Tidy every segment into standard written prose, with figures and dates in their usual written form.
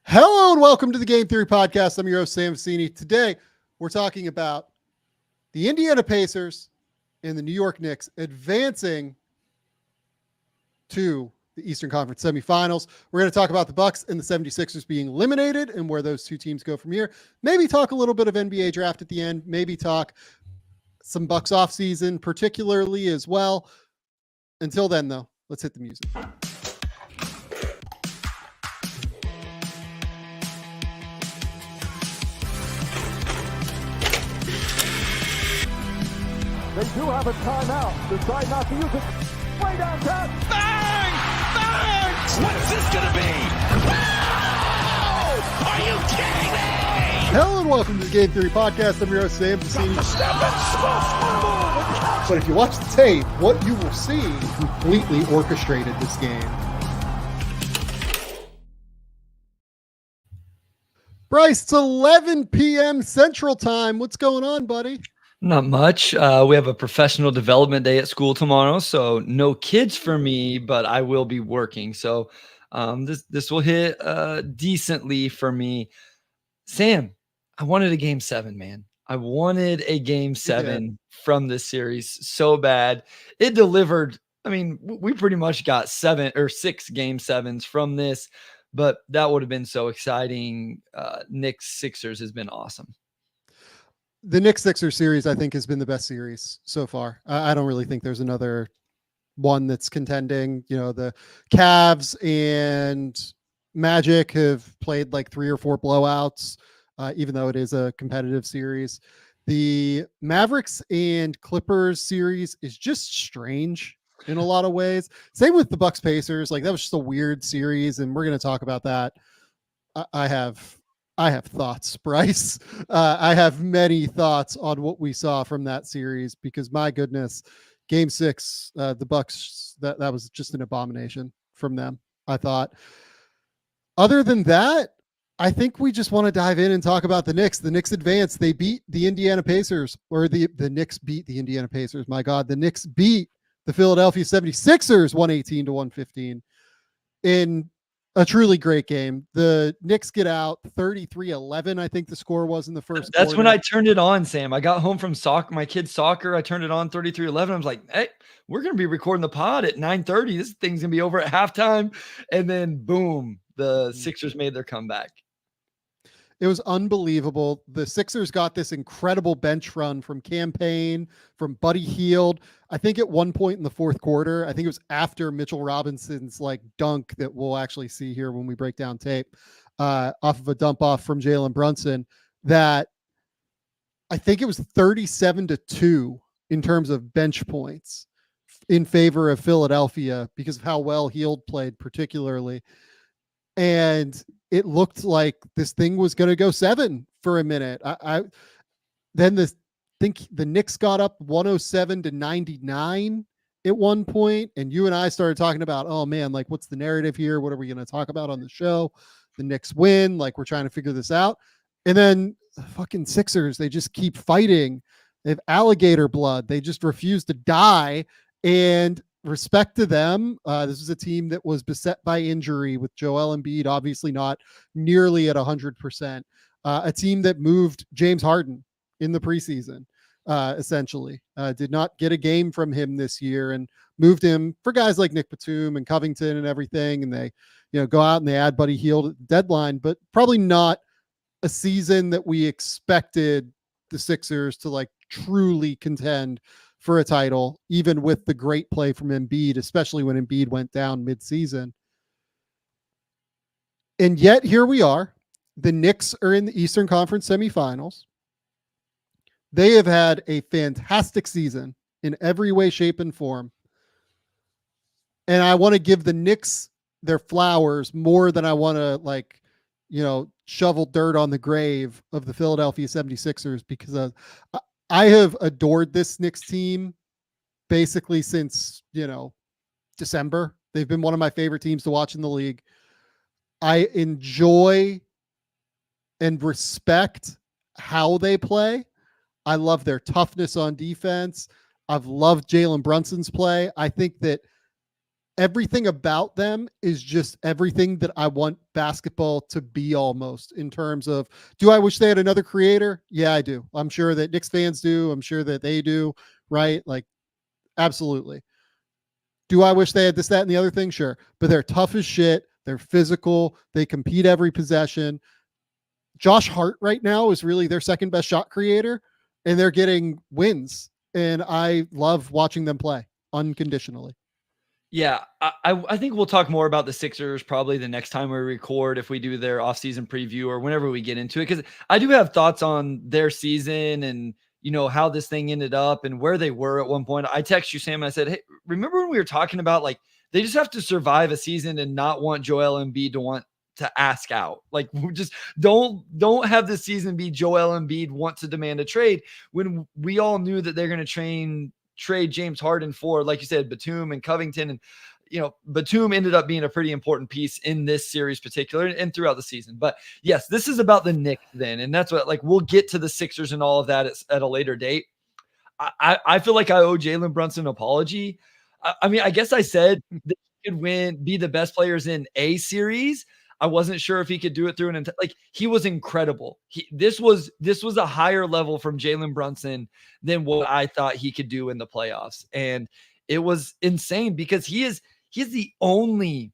Hello and welcome to the Game Theory Podcast. I'm your host, Sam Vecenie. Today, we're talking about the Indiana Pacers and the New York Knicks advancing to the Eastern Conference semifinals. We're going to talk about the Bucks and the 76ers being eliminated and where those two teams go from here. Maybe talk a little bit of NBA draft at the end. Maybe talk some Bucks offseason, particularly as well. Until then, though, let's hit the music. They do have a timeout. Decide not to use it. Way downtown. Bang! Bang! What's this gonna be? Wow! Are you kidding me? Hello and welcome to the Game Theory Podcast. I'm your host, Sam Vecenie. Step and smash. But if you watch the tape, what you will see completely orchestrated this game. Bryce, it's 11 p.m. Central Time. What's going on, buddy? Not much. We have a professional development day at school tomorrow, so no kids for me, but I will be working. So this will hit decently for me. Sam, I wanted a game 7, man. I wanted a game 7 from this series so bad. It delivered. I mean, we pretty much got 7 or 6 game 7s from this, but that would have been so exciting. Knicks Sixers has been awesome. The Knicks Sixers series, I think, has been the best series so far. I don't really think there's another one that's contending. You know, the Cavs and Magic have played like 3 or 4 blowouts, even though it is a competitive series. The Mavericks and Clippers series is just strange in a lot of ways. Same with the Bucks Pacers. Like, that was just a weird series, and we're going to talk about that. I have thoughts, Bryce. I have many thoughts on what we saw from that series because, my goodness, game 6, the Bucks, that was just an abomination from them, I thought. Other than that, I think we just want to dive in and talk about the Knicks. The Knicks advanced. They beat the Indiana Pacers, or the Knicks beat the Indiana Pacers. My God, the Knicks beat the Philadelphia 76ers 118-115 in a truly great game. The Knicks get out 33-11, I think the score was in the first That's quarter. when I turned it on, Sam. I got home from my kid's soccer. I turned it on 33-11. I was like, hey, we're going to be recording the pod at 9:30. This thing's going to be over at halftime. And then, boom, the Sixers made their comeback. It was unbelievable. The Sixers got this incredible bench run from Campaign, from Buddy Hield. I think at one point in the fourth quarter, I think it was after Mitchell Robinson's like dunk that we'll actually see here when we break down tape, off of a dump off from Jalen Brunson, that I think it was 37-2 in terms of bench points in favor of Philadelphia because of how well Hield played particularly. And it looked like this thing was going to go 7 for a minute. Then think the Knicks got up 107-99 at one point, and you and I started talking about, oh man, like what's the narrative here? What are we going to talk about on the show? The Knicks win, like we're trying to figure this out. And then the fucking Sixers, they just keep fighting. They have alligator blood. They just refuse to die. And respect to them. This was a team that was beset by injury with Joel Embiid, obviously not nearly at 100%. A team that moved James Harden in the preseason, essentially. Did not get a game from him this year and moved him for guys like Nick Batum and Covington and everything. And they, go out and they add Buddy Hield at the deadline, but probably not a season that we expected the Sixers to like truly contend for a title, even with the great play from Embiid, especially when Embiid went down mid-season. And yet here we are. The Knicks are in the Eastern Conference semifinals. They have had a fantastic season in every way, shape, and form. And I want to give the Knicks their flowers more than I want to shovel dirt on the grave of the Philadelphia 76ers because I have adored this Knicks team basically since, December. They've been one of my favorite teams to watch in the league. I enjoy and respect how they play. I love their toughness on defense. I've loved Jalen Brunson's play. I think that everything about them is just everything that I want basketball to be, almost, in terms of, do I wish they had another creator? Yeah, I do. I'm sure that Knicks fans do. I'm sure that they do, right? Like, absolutely. Do I wish they had this, that, and the other thing? Sure. But they're tough as shit. They're physical. They compete every possession. Josh Hart right now is really their second best shot creator, and they're getting wins. And I love watching them play unconditionally. Yeah, I think we'll talk more about the Sixers probably the next time we record, if we do their offseason preview or whenever we get into it, because I do have thoughts on their season and, you know, how this thing ended up and where they were at one point. I text you, Sam, and I said, hey, remember when we were talking about, like, they just have to survive a season and not want Joel Embiid to want to ask out. Like, we just don't have the season be Joel Embiid want to demand a trade, when we all knew that they're going to trade James Harden for, like you said, Batum and Covington. And, you know, Batum ended up being a pretty important piece in this series particular and throughout the season. But yes, this is about the Knicks then. And that's what, like, we'll get to the Sixers and all of that at a later date. I feel like I owe Jalen Brunson an apology. I mean, I guess I said that he could be the best players in a series. I wasn't sure if he could do it through like, he was incredible. This was a higher level from Jalen Brunson than what I thought he could do in the playoffs. And it was insane because he is the only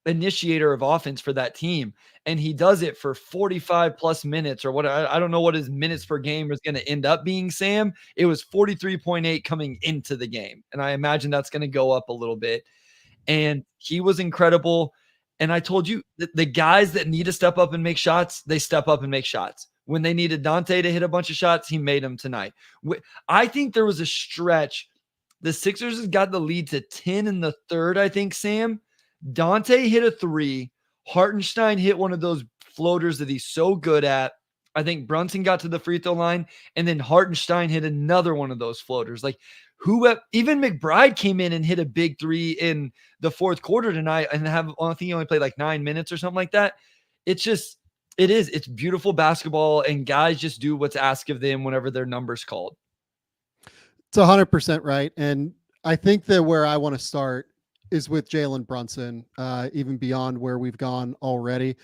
initiator of offense for that team. And he does it for 45 plus minutes or what. I don't know what his minutes per game is going to end up being, Sam. It was 43.8 coming into the game. And I imagine that's going to go up a little bit. And he was incredible. And I told you that the guys that need to step up and make shots, they step up and make shots. When they needed Dante to hit a bunch of shots, he made them tonight. I think there was a stretch. The Sixers has got the lead to 10 in the third, I think, Sam. Dante hit a three. Hartenstein hit one of those floaters that he's so good at. I think Brunson got to the free throw line, and then Hartenstein hit another one of those floaters. Like, even McBride came in and hit a big three in the fourth quarter tonight, and I think he only played like 9 minutes or something like that. It's beautiful basketball, and guys just do what's asked of them whenever their number's called. It's 100% right. And I think that where I want to start is with Jalen Brunson, even beyond where we've gone already.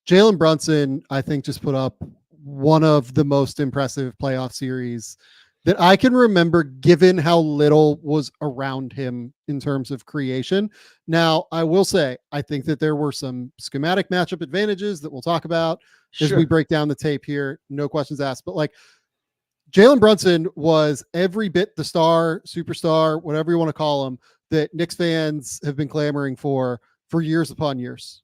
Jalen Brunson, I think, just put up one of the most impressive playoff series that I can remember, given how little was around him in terms of creation. Now, I will say, I think that there were some schematic matchup advantages that we'll talk about as we break down the tape here. No questions asked. But, like, Jalen Brunson was every bit the star, superstar, whatever you want to call him, that Knicks fans have been clamoring for years upon years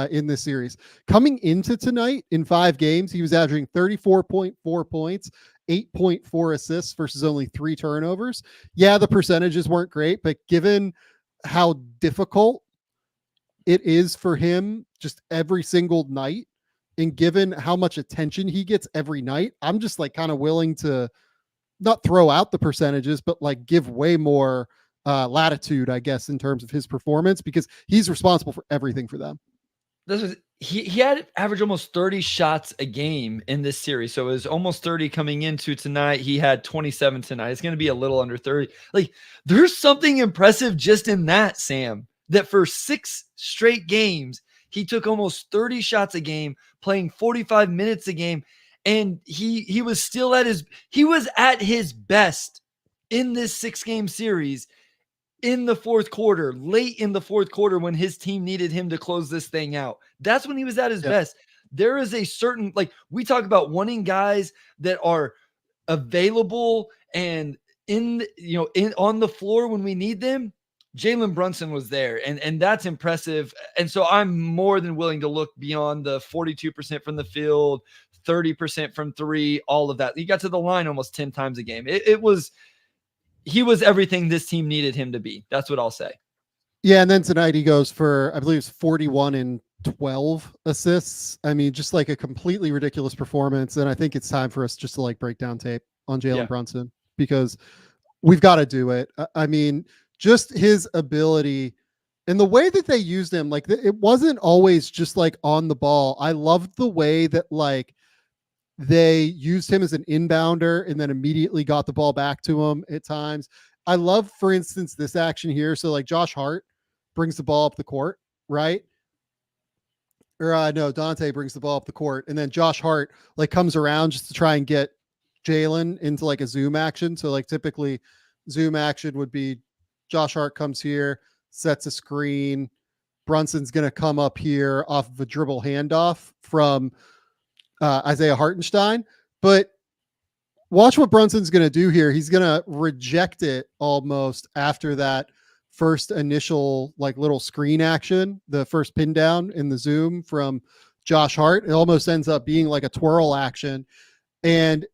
in this series. Coming into tonight in 5 games, he was averaging 34.4 points, 8.4 assists versus only 3 turnovers. Yeah, the percentages weren't great, but given how difficult it is for him just every single night, and given how much attention he gets every night, I'm just, like, kind of willing to not throw out the percentages, but, like, give way more latitude, I guess, in terms of his performance, because he's responsible for everything for them. He had averaged almost 30 shots a game in this series. So it was almost 30 coming into tonight. He had 27 tonight. It's going to be a little under 30. Like, there's something impressive just in that, Sam, that for 6 straight games, he took almost 30 shots a game, playing 45 minutes a game. And he was still at his best in this 6-game series in the fourth quarter, late in the fourth quarter, when his team needed him to close this thing out. That's when he was at his best. There is a certain, like, we talk about wanting guys that are available and on the floor when we need them. Jalen Brunson was there, and that's impressive. And so I'm more than willing to look beyond the 42% from the field, 30% from 3, all of that. He got to the line almost 10 times a game. He was everything this team needed him to be. That's what I'll say. Yeah, and then tonight he goes for, I believe it's 41 and 12 assists. I mean, just like a completely ridiculous performance. And I think it's time for us just to, like, break down tape on Jalen Brunson, because we've got to do it. I mean, just his ability and the way that they used him, like, it wasn't always just, like, on the ball. I loved the way that, like, they used him as an inbounder and then immediately got the ball back to him at times. I love, for instance, this action here. So, like, Josh Hart brings the ball up the court, right? Or no, Dante brings the ball up the court, and then Josh Hart like comes around just to try and get Jalen into like a zoom action. So like typically zoom action would be Josh Hart comes here, sets a screen. Brunson's going to come up here off of a dribble handoff from Isaiah Hartenstein. But watch what Brunson's going to do here. He's going to reject it almost after that first initial like little screen action, the first pin down in the zoom from Josh Hart. It almost ends up being like a twirl action. And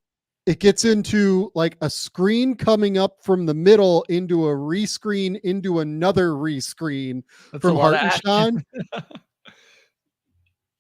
it gets into like a screen coming up from the middle into a rescreen into another rescreen from Hartenstein.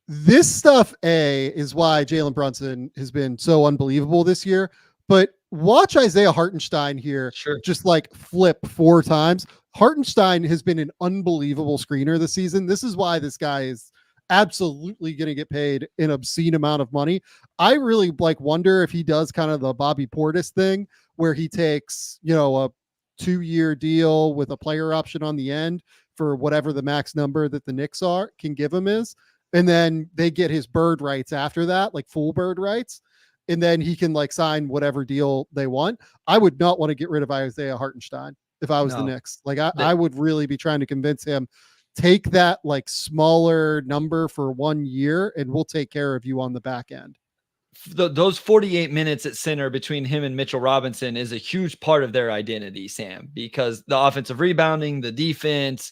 This stuff, is why Jalen Brunson has been so unbelievable this year. But watch Isaiah Hartenstein here just like flip 4 times. Hartenstein has been an unbelievable screener this season. This is why this guy is absolutely going to get paid an obscene amount of money. I really like wonder if he does kind of the Bobby Portis thing where he takes, a 2-year deal with a player option on the end for whatever the max number that the Knicks can give him is. And then they get his bird rights after that, like full bird rights. And then he can like sign whatever deal they want. I would not want to get rid of Isaiah Hartenstein if I was the Knicks. Like I would really be trying to convince him, take that like smaller number for 1 year and we'll take care of you on the back end. Those 48 minutes at center between him and Mitchell Robinson is a huge part of their identity, Sam, because the offensive rebounding, the defense,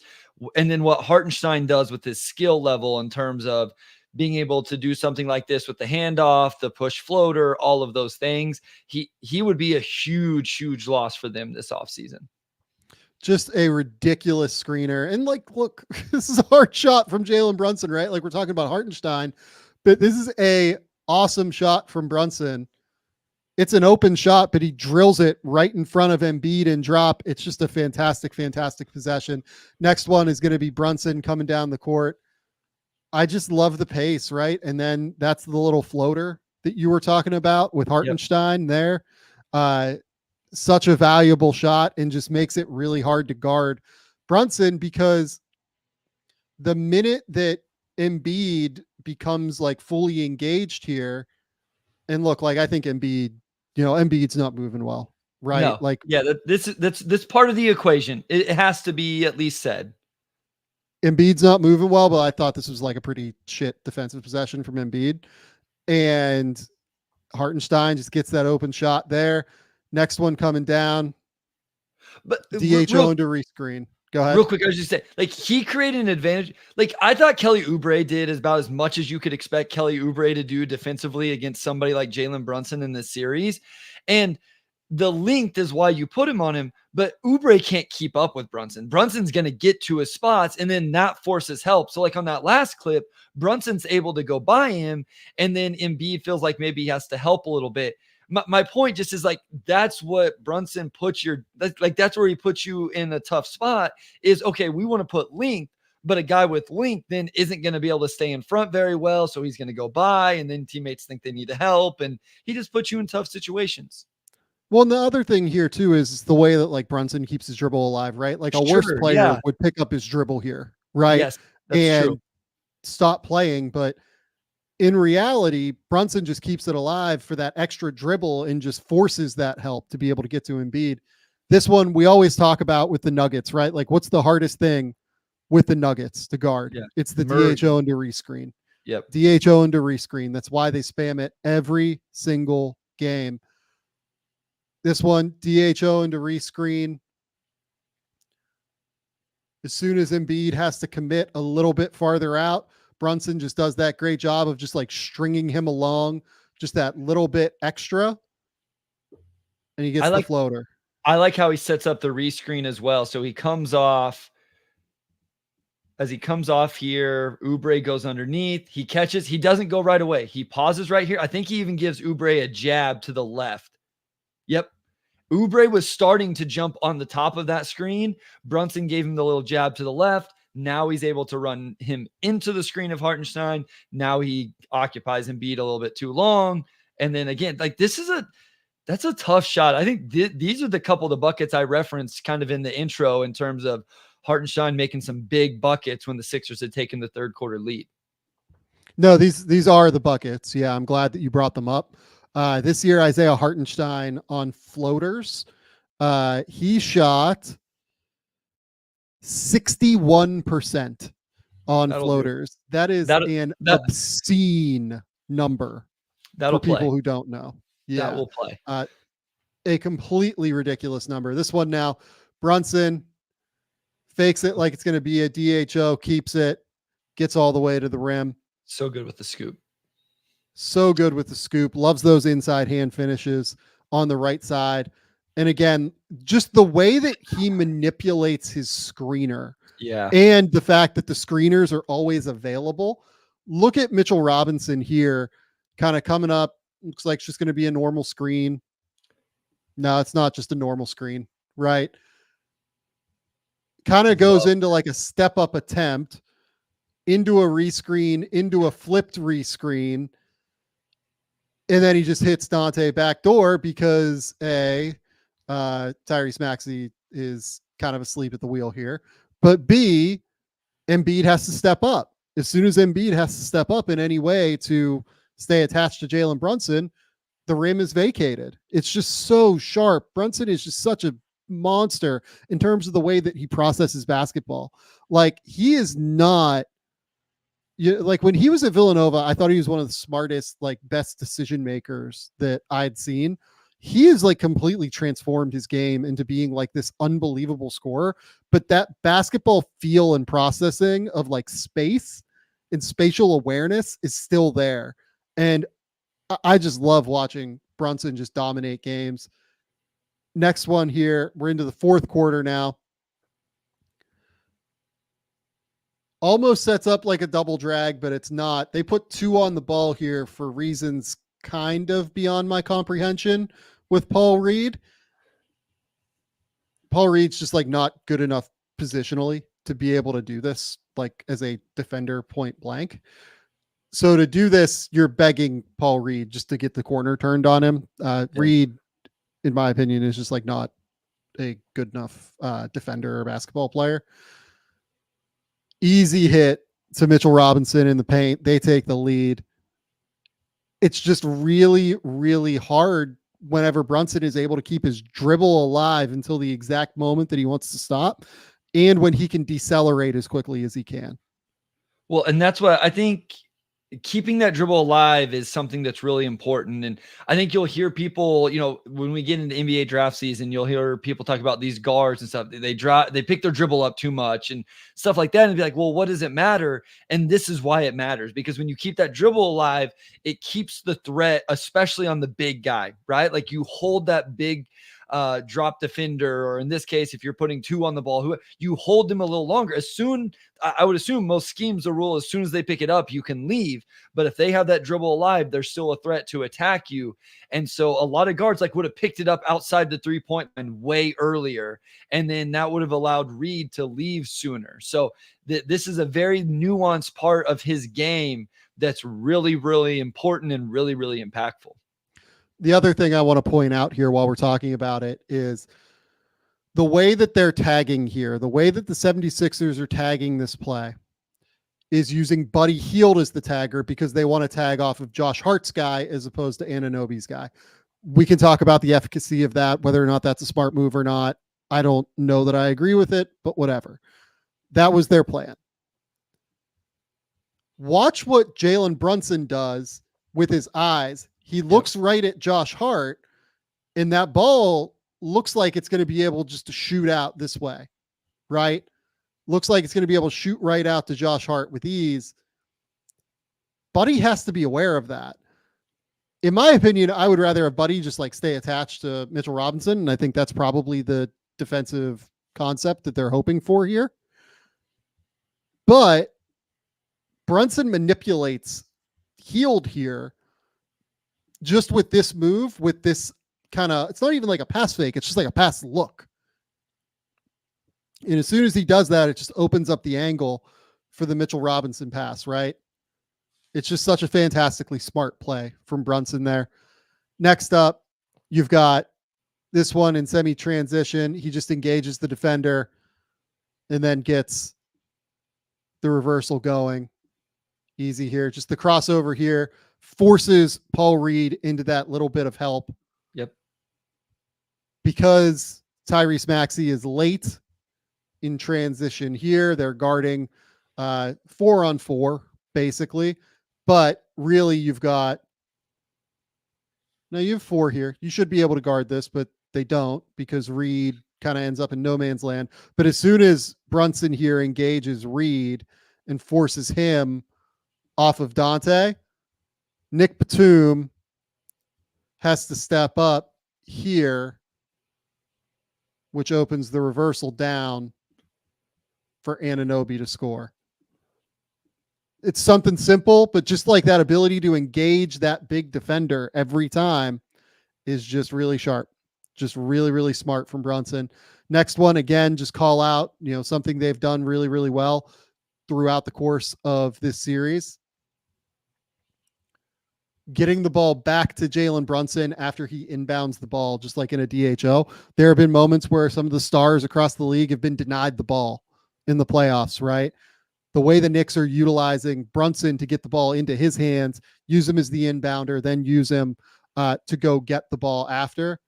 and then what Hartenstein does with his skill level in terms of being able to do something like this with the handoff, the push floater, all of those things. He would be a huge, huge loss for them this offseason. Just a ridiculous screener. And like, look, this is a hard shot from Jalen Brunson, right? Like we're talking about Hartenstein, but this is a awesome shot from Brunson. It's an open shot, but he drills it right in front of Embiid and drop. It's just a fantastic, fantastic possession. Next one is going to be Brunson coming down the court. I just love the pace, right? And then that's the little floater that you were talking about with Hartenstein there. Such a valuable shot and just makes it really hard to guard Brunson, because the minute that Embiid becomes like fully engaged here, and look, like I think Embiid's not moving well, right? No. Like, that's part of the equation. It has to be at least said. Embiid's not moving well, but I thought this was like a pretty shit defensive possession from Embiid, and Hartenstein just gets that open shot there. Next one coming down, but DHO into rescreen. Go ahead. Real quick, I was just saying, like, he created an advantage. Like, I thought Kelly Oubre did about as much as you could expect Kelly Oubre to do defensively against somebody like Jalen Brunson in this series. And the length is why you put him on him, but Oubre can't keep up with Brunson. Brunson's going to get to his spots and then not force his help. So like on that last clip, Brunson's able to go by him, and then Embiid feels like maybe he has to help a little bit. My point just is like, that's what Brunson puts that's where he puts you in a tough spot is, okay, we want to put length, but a guy with length then isn't going to be able to stay in front very well. So he's going to go by, and then teammates think they need to help, and he just puts you in tough situations. Well, and the other thing here too is the way that like Brunson keeps his dribble alive, right? Like a worse player would pick up his dribble here, right? Yes, that's true. Stop playing, but in reality, Brunson just keeps it alive for that extra dribble and just forces that help to be able to get to Embiid. This one we always talk about with the Nuggets, right? Like, what's the hardest thing with the Nuggets to guard? Yeah. It's the DHO into rescreen. Yep. DHO into rescreen. That's why they spam it every single game. This one, DHO into rescreen. As soon as Embiid has to commit a little bit farther out, Brunson just does that great job of just like stringing him along, just that little bit extra. And he gets the floater. I like how he sets up the rescreen as well. So he comes off. As he comes off here, Oubre goes underneath. He catches. He doesn't go right away. He pauses right here. I think he even gives Oubre a jab to the left. Yep. Oubre was starting to jump on the top of that screen. Brunson gave him the little jab to the left. Now he's able to run him into the screen of Hartenstein. Now he occupies Embiid a little bit too long. And then again, like that's a tough shot. I think these are the couple of the buckets I referenced kind of in the intro in terms of Hartenstein making some big buckets when the Sixers had taken the third quarter lead. No, these are the buckets. Yeah, I'm glad that you brought them up. This year, Isaiah Hartenstein on floaters, he shot 61% on That'll floaters. That is an obscene number for people who don't know. Yeah, that will play. A completely ridiculous number. This one now, Brunson fakes it like it's going to be a DHO, keeps it, gets all the way to the rim. So good with the scoop. So good with the scoop. Loves those inside hand finishes on the right side. And again, just the way that he manipulates his screener. Yeah. And the fact that the screeners are always available. Look at Mitchell Robinson here, kind of coming up. Looks like it's just going to be a normal screen. No, it's not just a normal screen, right? Kind of goes into like a step up attempt, into a rescreen, into a flipped rescreen. And then he just hits Dante backdoor because Tyrese Maxey is kind of asleep at the wheel here. But B, Embiid has to step up. As soon as Embiid has to step up in any way to stay attached to Jalen Brunson, the rim is vacated. It's just so sharp. Brunson is just such a monster in terms of the way that he processes basketball. Like, he is not, like when he was at Villanova, I thought he was one of the smartest, like best decision makers that I'd seen. He has like completely transformed his game into being like this unbelievable scorer. But that basketball feel and processing of like space and spatial awareness is still there. And I just love watching Brunson just dominate games. Next one here, we're into the fourth quarter now. Almost sets up like a double drag, but it's not. They put 2 on the ball here for reasons kind of beyond my comprehension with Paul Reed. Paul Reed's just like not good enough positionally to be able to do this, like as a defender point blank. So to do this, you're begging Paul Reed just to get the corner turned on him. Reed, in my opinion, is just like not a good enough defender or basketball player. Easy hit to Mitchell Robinson in the paint. They take the lead. It's just really, really hard whenever Brunson is able to keep his dribble alive until the exact moment that he wants to stop, and when he can decelerate as quickly as he can. Well, and that's what I think. Keeping that dribble alive is something that's really important. And I think you'll hear people, when we get into NBA draft season, you'll hear people talk about these guards and stuff. They pick their dribble up too much and stuff like that. And be like, well, what does it matter? And this is why it matters, because when you keep that dribble alive, it keeps the threat, especially on the big guy, right? Like you hold that big drop defender, or in this case, if you're putting 2 on the ball, you hold them a little longer. I would assume most schemes, the rule, as soon as they pick it up, you can leave. But if they have that dribble alive, they're still a threat to attack you. And so a lot of guards would have picked it up outside the 3-point line way earlier. And then that would have allowed Reed to leave sooner. So this is a very nuanced part of his game that's really, really important and really, really impactful. The other thing I want to point out here while we're talking about it is the way that they're tagging here, the way that the 76ers are tagging this play is using Buddy Hield as the tagger because they want to tag off of Josh Hart's guy as opposed to Anunoby's guy. We can talk about the efficacy of that, whether or not that's a smart move or not. I don't know that I agree with it, but whatever. That was their plan. Watch what Jalen Brunson does with his eyes. He looks right at Josh Hart, and that ball looks like it's going to be able just to shoot out this way, right? Looks like it's going to be able to shoot right out to Josh Hart with ease. Buddy has to be aware of that. In my opinion, I would rather have Buddy just like stay attached to Mitchell Robinson, and I think that's probably the defensive concept that they're hoping for here. But Brunson manipulates Hield here just with this move, with this kind of, it's not even like a pass fake. It's just like a pass look. And as soon as he does that, it just opens up the angle for the Mitchell Robinson pass, right? It's just such a fantastically smart play from Brunson there. Next up, you've got this one in semi-transition. He just engages the defender and then gets the reversal going. Easy here. Just the crossover here forces Paul Reed into that little bit of help. Yep. Because Tyrese Maxey is late in transition here. They're guarding 4-on-4, basically. But really, you have 4 here. You should be able to guard this, but they don't because Reed kind of ends up in no man's land. But as soon as Brunson here engages Reed and forces him off of Dante, Nick Batum has to step up here, which opens the reversal down for Anunoby to score. It's something simple, but just like that ability to engage that big defender every time is just really sharp. Just really, really smart from Brunson. Next one, again, just call out, something they've done really, really well throughout the course of this series. Getting the ball back to Jalen Brunson after he inbounds the ball, just like in a DHO. There have been moments where some of the stars across the league have been denied the ball in the playoffs, right? The way the Knicks are utilizing Brunson to get the ball into his hands, use him as the inbounder, then use him to go get the ball after.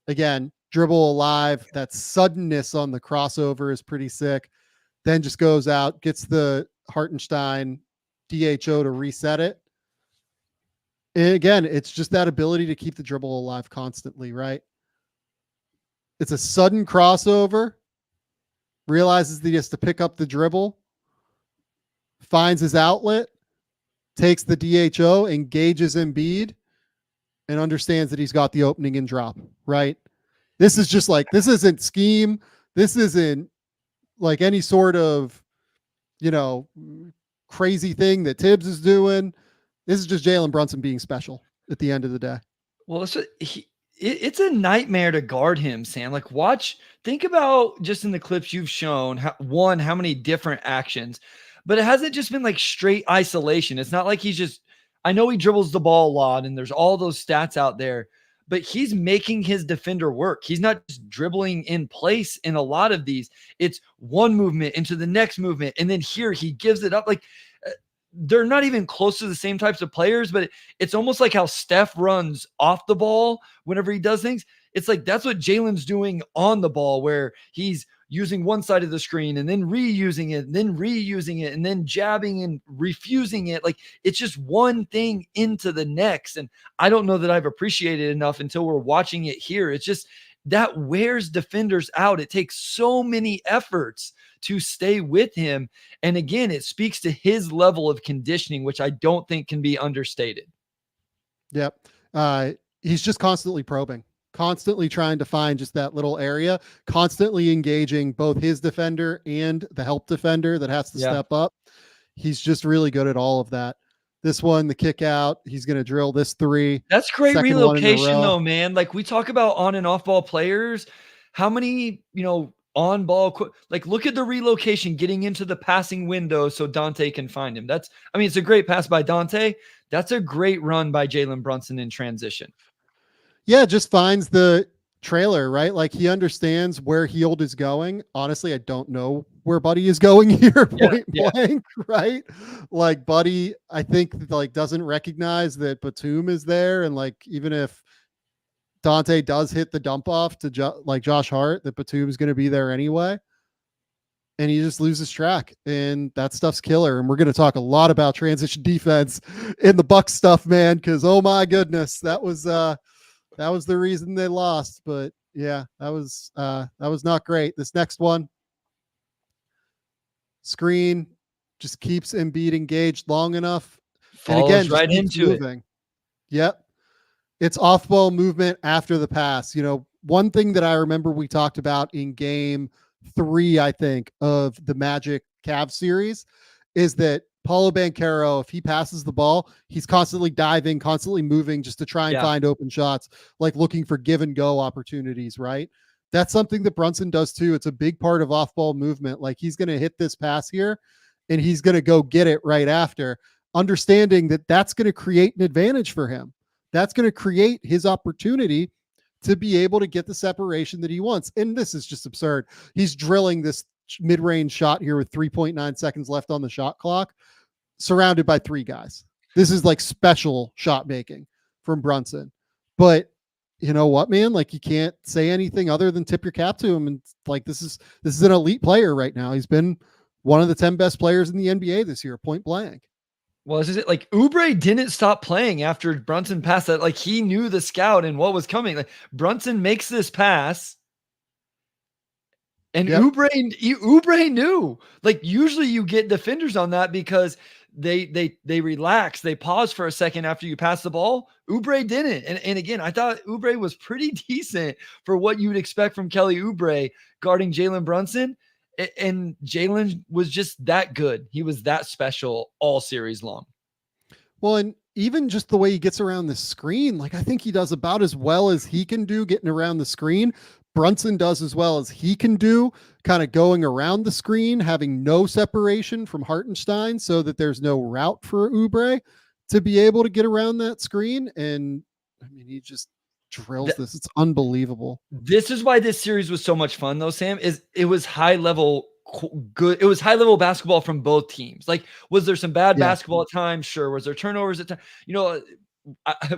Again, dribble alive. That suddenness on the crossover is pretty sick. Then just goes out, gets the Hartenstein DHO to reset it. And again, it's just that ability to keep the dribble alive constantly, right? It's a sudden crossover, realizes that he has to pick up the dribble, finds his outlet, takes the DHO, engages Embiid, and understands that he's got the opening and drop, right? This is just like, this isn't scheme. This isn't like any sort of, crazy thing that Tibbs is doing. This is just Jalen Brunson being special at the end of the day. Well, it's a nightmare to guard him, Sam. Like, think about just in the clips you've shown, how many different actions, but it hasn't just been like straight isolation. It's not like I know he dribbles the ball a lot and there's all those stats out there, but he's making his defender work. He's not just dribbling in place in a lot of these. It's one movement into the next movement. And then here he gives it up. Like, they're not even close to the same types of players, but it's almost like how Steph runs off the ball whenever he does things. It's like that's what Jalen's doing on the ball, where he's using one side of the screen and then reusing it, and then reusing it, and then jabbing and refusing it. Like, it's just one thing into the next. And I don't know that I've appreciated enough until we're watching it here. It's just that wears defenders out. It takes so many efforts to stay with him. And again, it speaks to his level of conditioning, which I don't think can be understated. Yep. He's just constantly probing, constantly trying to find just that little area, constantly engaging both his defender and the help defender that has to step up. He's just really good at all of that. This one, the kick out, he's going to drill this 3. That's great relocation though, man. Like, we talk about on and off ball players, how many, on ball, like, look at the relocation getting into the passing window so Dante can find him. It's a great pass by Dante. That's a great run by Jalen Brunson in transition. Yeah, just finds the trailer, right? Like, he understands where Hield is going. Honestly, I don't know where Buddy is going here, point blank, right? Like, Buddy, I think, like, doesn't recognize that Batum is there. And like, even if Dante does hit the dump off to Josh Hart, that Batum is going to be there anyway. And he just loses track, and that stuff's killer. And we're going to talk a lot about transition defense in the Bucks stuff, man, because oh my goodness, that was the reason they lost. But yeah, that was not great. This next one, screen, just keeps Embiid engaged long enough, and again, right into moving. Yep, it's off ball movement after the pass. One thing that I remember we talked about in game 3, I think, of the Magic Cavs series is that Paulo Banchero, if he passes the ball, he's constantly diving, constantly moving just to try and find open shots, like looking for give and go opportunities, right? That's something that Brunson does too. It's a big part of off-ball movement. Like, he's going to hit this pass here and he's going to go get it right after, understanding that that's going to create an advantage for him. That's going to create his opportunity to be able to get the separation that he wants. And this is just absurd. He's drilling this mid-range shot here with 3.9 seconds left on the shot clock, surrounded by 3 guys. This is like special shot making from Brunson. But you know what, man? Like, you can't say anything other than tip your cap to him. And like, this is an elite player right now. He's been one of the 10 best players in the NBA this year, point blank. Well, is it like Oubre didn't stop playing after Brunson passed that? Like, he knew the scout and what was coming. Like, Brunson makes this pass, and Oubre knew. Like, usually you get defenders on that because they relax, they pause for a second after you pass the ball. Oubre didn't. And again, I thought Oubre was pretty decent for what you would expect from Kelly Oubre guarding Jalen Brunson. And Jalen was just that good. He was that special all series long. Well, and even just the way he gets around the screen, like, I think he does about as well as he can do getting around the screen. Brunson does as well as he can do kind of going around the screen, having no separation from Hartenstein so that there's no route for Oubre to be able to get around that screen. And I mean, he just drills this. It's unbelievable. This is why this series was so much fun, though, Sam. Is it was high level good. It was high level basketball from both teams. Like, was there some bad basketball at times? Sure. Was there turnovers at times? You know,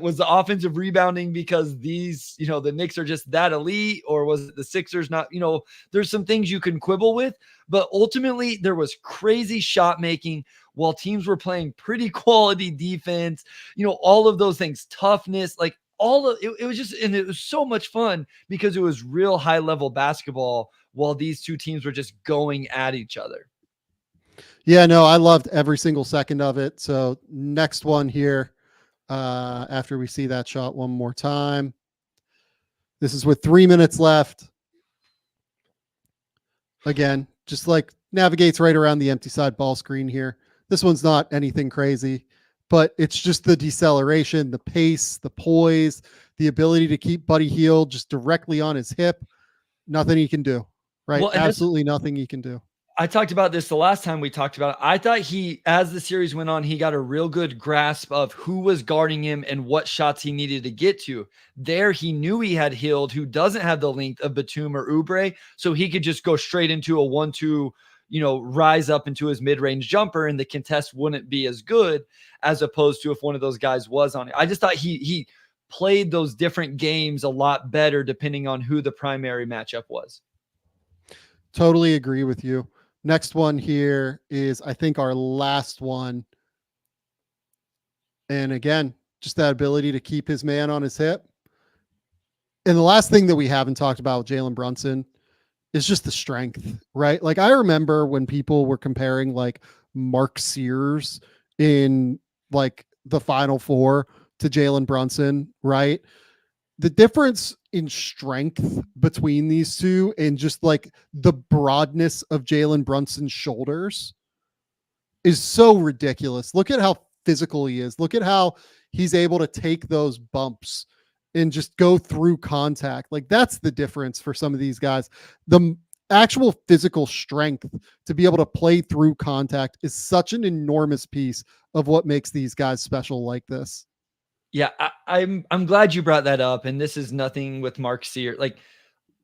was the offensive rebounding because these, you know, the Knicks are just that elite, or was it the Sixers not? You know, there's some things you can quibble with, but ultimately there was crazy shot making while teams were playing pretty quality defense. You know, all of those things, toughness, like all of it was just, and it was so much fun because it was real high level basketball while these two teams were just going at each other. Yeah, no, I loved every single second of it. So next one here, after we see that shot one more time, this is with 3 minutes left. Again, just like navigates right around the empty side ball screen here. This one's not anything crazy, but it's just the deceleration, the pace, the poise, the ability to keep Buddy Hield just directly on his hip. Nothing he can do, right? Well, absolutely nothing he can do. I talked about this the last time we talked about it. I thought as the series went on, he got a real good grasp of who was guarding him and what shots he needed to get to. There, he knew he had Hield, who doesn't have the length of Batum or Oubre, so he could just go straight into a 1-2, you know, rise up into his mid-range jumper, and the contest wouldn't be as good as opposed to if one of those guys was on it. I just thought he played those different games a lot better depending on who the primary matchup was. Totally agree with you. Next one here is, I think, our last one. And again, just that ability to keep his man on his hip. And the last thing that we haven't talked about with Jalen Brunson is just the strength, right? Like, I remember when people were comparing like Mark Sears in like the Final Four to Jalen Brunson, right? The difference in strength between these two and just like the broadness of Jalen Brunson's shoulders is so ridiculous. Look at how physical he is. Look at how he's able to take those bumps and just go through contact. Like, that's the difference for some of these guys. The actual physical strength to be able to play through contact is such an enormous piece of what makes these guys special like this. Yeah, I'm glad you brought that up. And this is nothing with Mark Sear. Like,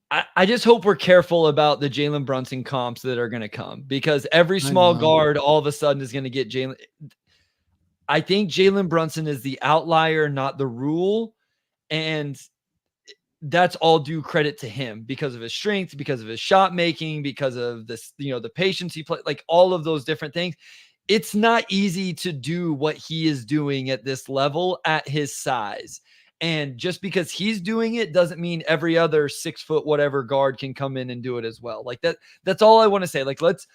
I just hope we're careful about the Jalen Brunson comps that are going to come, because every small guard all of a sudden is going to get Jalen. I think Jalen Brunson is the outlier, not the rule. And that's all due credit to him because of his strength, because of his shot making, because of this, you know, the patience he played, like all of those different things. It's not easy to do what he is doing at this level at his size. And just because he's doing it doesn't mean every other 6 foot whatever guard can come in and do it as well. Like that's all I want to say. Like, let's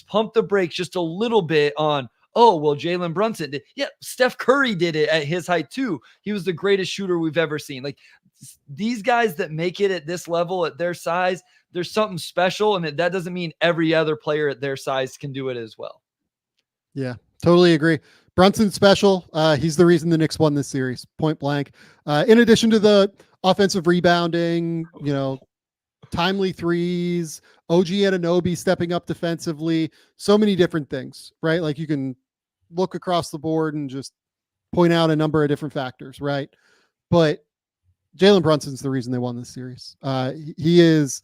pump the brakes just a little bit on, oh, well, Jalen Brunson did. Yeah, Steph Curry did it at his height too. He was the greatest shooter we've ever seen. Like, these guys that make it at this level, at their size, there's something special. And that doesn't mean every other player at their size can do it as well. Yeah, totally agree. Brunson's special. He's the reason the Knicks won this series, point blank. In addition to the offensive rebounding, you know, timely threes, OG Anunoby stepping up defensively, so many different things, right? Like, you can look across the board and just point out a number of different factors, right? But Jalen Brunson's the reason they won this series. He is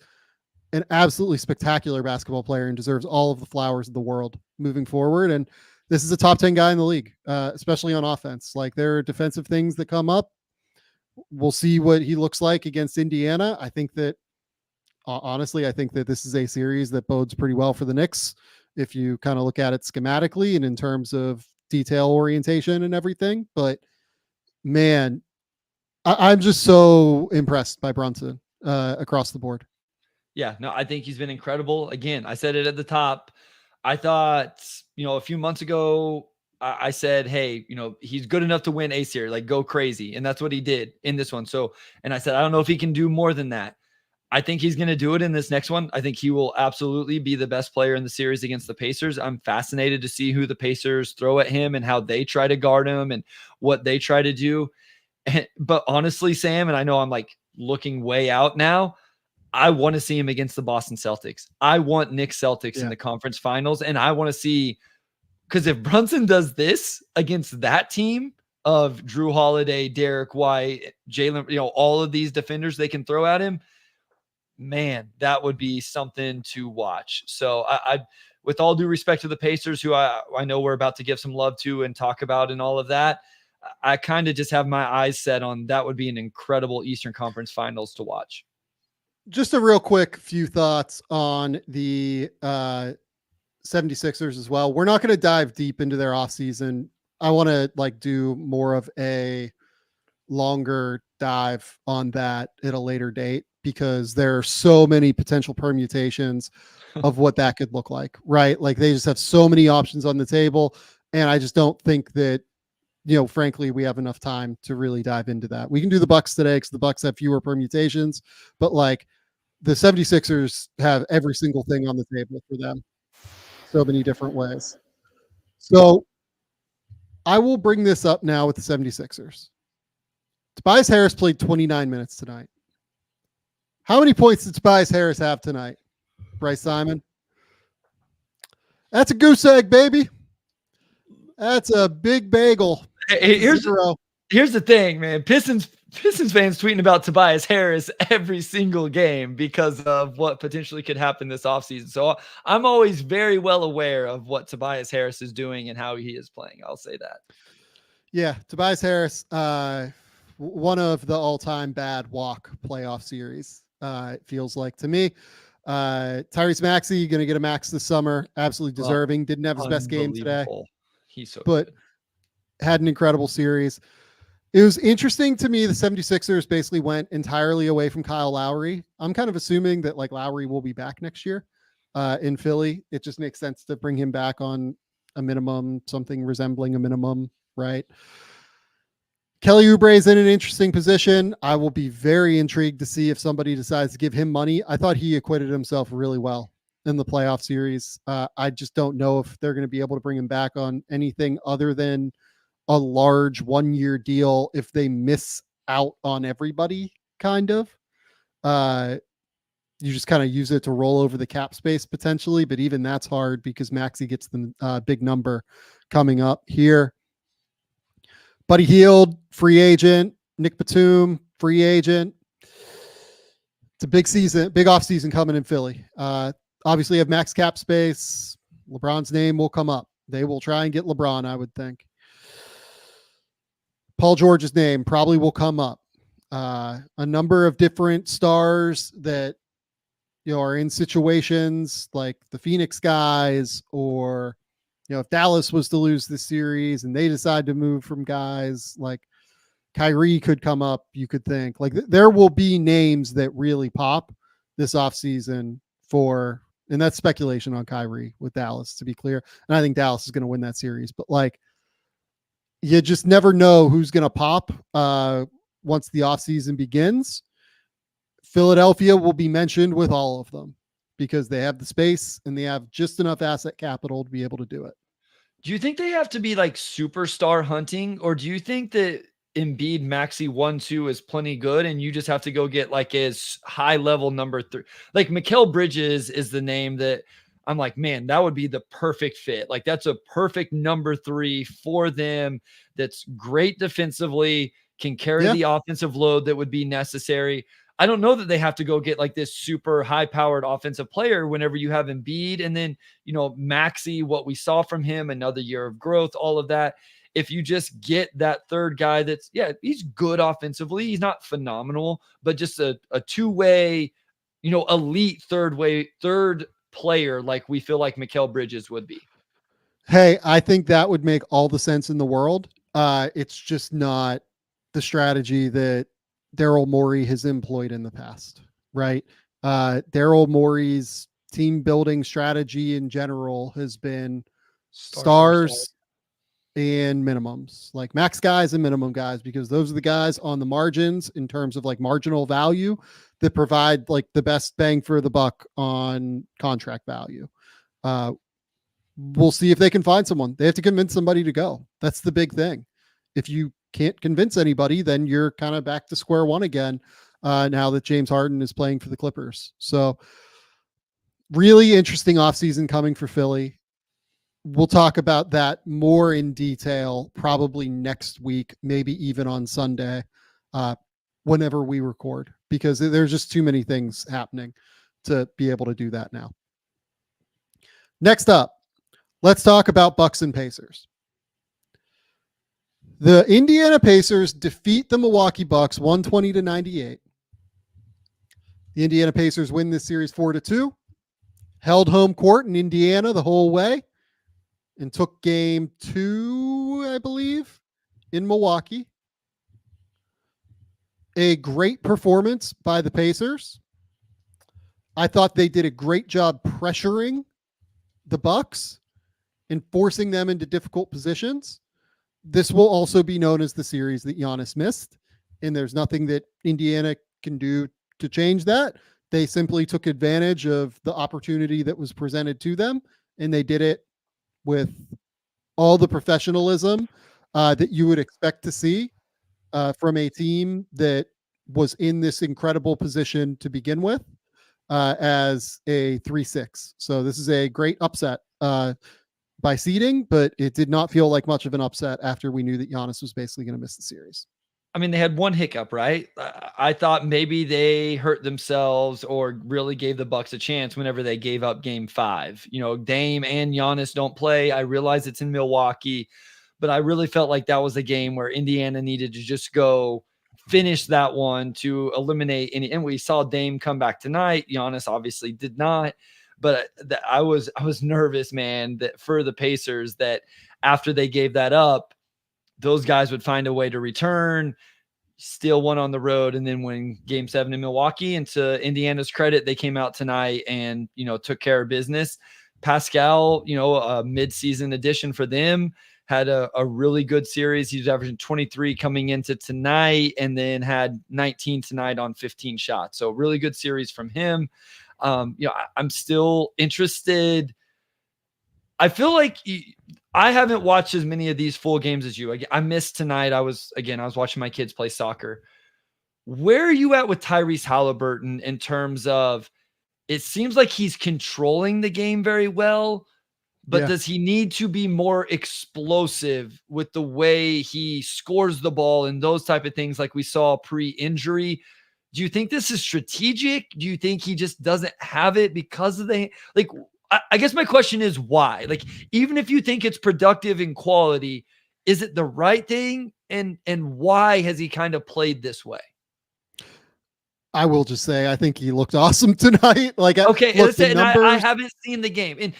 an absolutely spectacular basketball player and deserves all of the flowers of the world moving forward. And this is a top 10 guy in the league, especially on offense. Like, there are defensive things that come up. We'll see what he looks like against Indiana. I think that honestly, I think that this is a series that bodes pretty well for the Knicks if you kind of look at it schematically and in terms of detail orientation and everything. But man, I'm just so impressed by Brunson across the board. Yeah, no, I think he's been incredible. Again, I said it at the top. I thought, a few months ago, I said, hey, he's good enough to win a series, like go crazy. And that's what he did in this one. So, and I said, I don't know if he can do more than that. I think he's going to do it in this next one. I think he will absolutely be the best player in the series against the Pacers. I'm fascinated to see who the Pacers throw at him and how they try to guard him and what they try to do. But honestly, Sam, and I know I'm like looking way out now, I want to see him against the Boston Celtics. I want Knicks Celtics in the conference finals. And I want to see, because if Brunson does this against that team of Drew Holiday, Derek White, Jalen, all of these defenders they can throw at him, man, that would be something to watch. So I with all due respect to the Pacers, who I know we're about to give some love to and talk about and all of that, I kind of just have my eyes set on that would be an incredible Eastern Conference Finals to watch. Just a real quick few thoughts on the 76ers as well. We're not going to dive deep into their offseason. I want to do more of a longer dive on that at a later date, because there are so many potential permutations of what that could look like, right? Like, they just have so many options on the table. And I just don't think that, frankly, we have enough time to really dive into that. We can do the Bucks today because the Bucks have fewer permutations, but the 76ers have every single thing on the table for them. So many different ways. So I will bring this up now with the 76ers. Tobias Harris played 29 minutes tonight. How many points did Tobias Harris have tonight, Bryce Simon? That's a goose egg, baby. That's a big bagel. Hey, here's the thing, man. Pistons fans tweeting about Tobias Harris every single game because of what potentially could happen this offseason. So I'm always very well aware of what Tobias Harris is doing and how he is playing. I'll say that. Yeah, Tobias Harris, one of the all-time bad walk playoff series, it feels like to me. Tyrese Maxey going to get a max this summer. Absolutely deserving. Didn't have his best game today. He's so good. Had an incredible series. It was interesting to me. The 76ers basically went entirely away from Kyle Lowry. I'm kind of assuming that Lowry will be back next year in Philly. It just makes sense to bring him back on a minimum, something resembling a minimum, right? Kelly Oubre is in an interesting position. I will be very intrigued to see if somebody decides to give him money. I thought he acquitted himself really well in the playoff series. I just don't know if they're going to be able to bring him back on anything other than a large 1-year deal if they miss out on everybody, kind of. You just kind of use it to roll over the cap space potentially, but even that's hard because Maxey gets the big number coming up here. Buddy Hield, free agent. Nick Batum, free agent. It's a big season, big off season coming in Philly. Obviously have max cap space. LeBron's name will come up. They will try and get LeBron, I would think. Paul George's name probably will come up. A number of different stars that are in situations like the Phoenix guys, or if Dallas was to lose this series and they decide to move from guys like Kyrie could come up, you could think there will be names that really pop this offseason and that's speculation on Kyrie with Dallas, to be clear. And I think Dallas is going to win that series, but you just never know who's going to pop once the offseason begins. Philadelphia will be mentioned with all of them because they have the space and they have just enough asset capital to be able to do it. Do you think they have to be superstar hunting, or do you think that Embiid, Maxey 1-2 is plenty good and you just have to go get his high level number 3? Mikal Bridges is the name that I'm man, that would be the perfect fit. That's a perfect number 3 for them. That's great defensively, can carry the offensive load that would be necessary. I don't know that they have to go get like this super high powered offensive player whenever you have Embiid and then, Maxey, what we saw from him, another year of growth, all of that. If you just get that third guy he's good offensively. He's not phenomenal, but just a two-way, elite third player like we feel like Mikal Bridges would be. Hey, I think that would make all the sense in the world. It's just not the strategy that Daryl Morey has employed in the past, right? Daryl Morey's team building strategy in general has been stars and minimums, like max guys and minimum guys, because those are the guys on the margins in terms of like marginal value that provide like the best bang for the buck on contract value. We'll see if they can find someone. They have to convince somebody to go. That's the big thing. If you can't convince anybody, then you're kind of back to square one again. Now that James Harden is playing for the Clippers. So really interesting offseason coming for Philly. We'll talk about that more in detail, probably next week, maybe even on Sunday, whenever we record, because there's just too many things happening to be able to do that now. Next up, let's talk about Bucks and Pacers. The Indiana Pacers defeat the Milwaukee Bucks 120-98. The Indiana Pacers win this series 4-2, held home court in Indiana the whole way, and took game 2, I believe, in Milwaukee. A great performance by the Pacers. I thought they did a great job pressuring the Bucks and forcing them into difficult positions. This will also be known as the series that Giannis missed, and there's nothing that Indiana can do to change that. They simply took advantage of the opportunity that was presented to them, and they did it with all the professionalism that you would expect to see from a team that was in this incredible position to begin with as a 3-6. So this is a great upset by seeding, but it did not feel like much of an upset after we knew that Giannis was basically going to miss the series. I mean, they had one hiccup, right? I thought maybe they hurt themselves or really gave the Bucks a chance whenever they gave up game 5. Dame and Giannis don't play. I realize it's in Milwaukee, but I really felt like that was a game where Indiana needed to just go finish that one to eliminate any. And we saw Dame come back tonight. Giannis obviously did not, but I was nervous, man, that for the Pacers, that after they gave that up, those guys would find a way to return, steal one on the road, and then win game 7 in Milwaukee. And to Indiana's credit, they came out tonight and, took care of business. Pascal, a midseason addition for them, had a really good series. He was averaging 23 coming into tonight and then had 19 tonight on 15 shots. So really good series from him. I'm still interested. I feel like I haven't watched as many of these full games as you. I missed tonight. I was watching my kids play soccer. Where are you at with Tyrese Halliburton in terms of, it seems like he's controlling the game very well, but does he need to be more explosive with the way he scores the ball and those type of things like we saw pre-injury? Do you think this is strategic? Do you think he just doesn't have it because of I guess my question is why? Like, even if you think it's productive in quality, is it the right thing? And why has he kind of played this way? I will just say, I think he looked awesome tonight. Okay, I haven't seen the game. And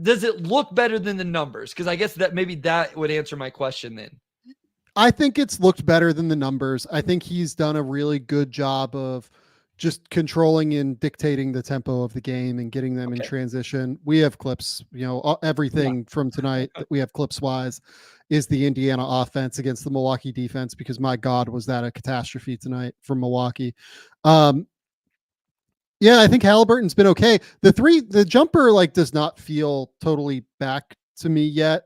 does it look better than the numbers? Because I guess that maybe that would answer my question then. I think it's looked better than the numbers. I think he's done a really good job of just controlling and dictating the tempo of the game and getting them in transition. We have clips, everything from tonight that we have clips wise is the Indiana offense against the Milwaukee defense, because my God, was that a catastrophe tonight from Milwaukee. I think Halliburton's been okay. The jumper does not feel totally back to me yet.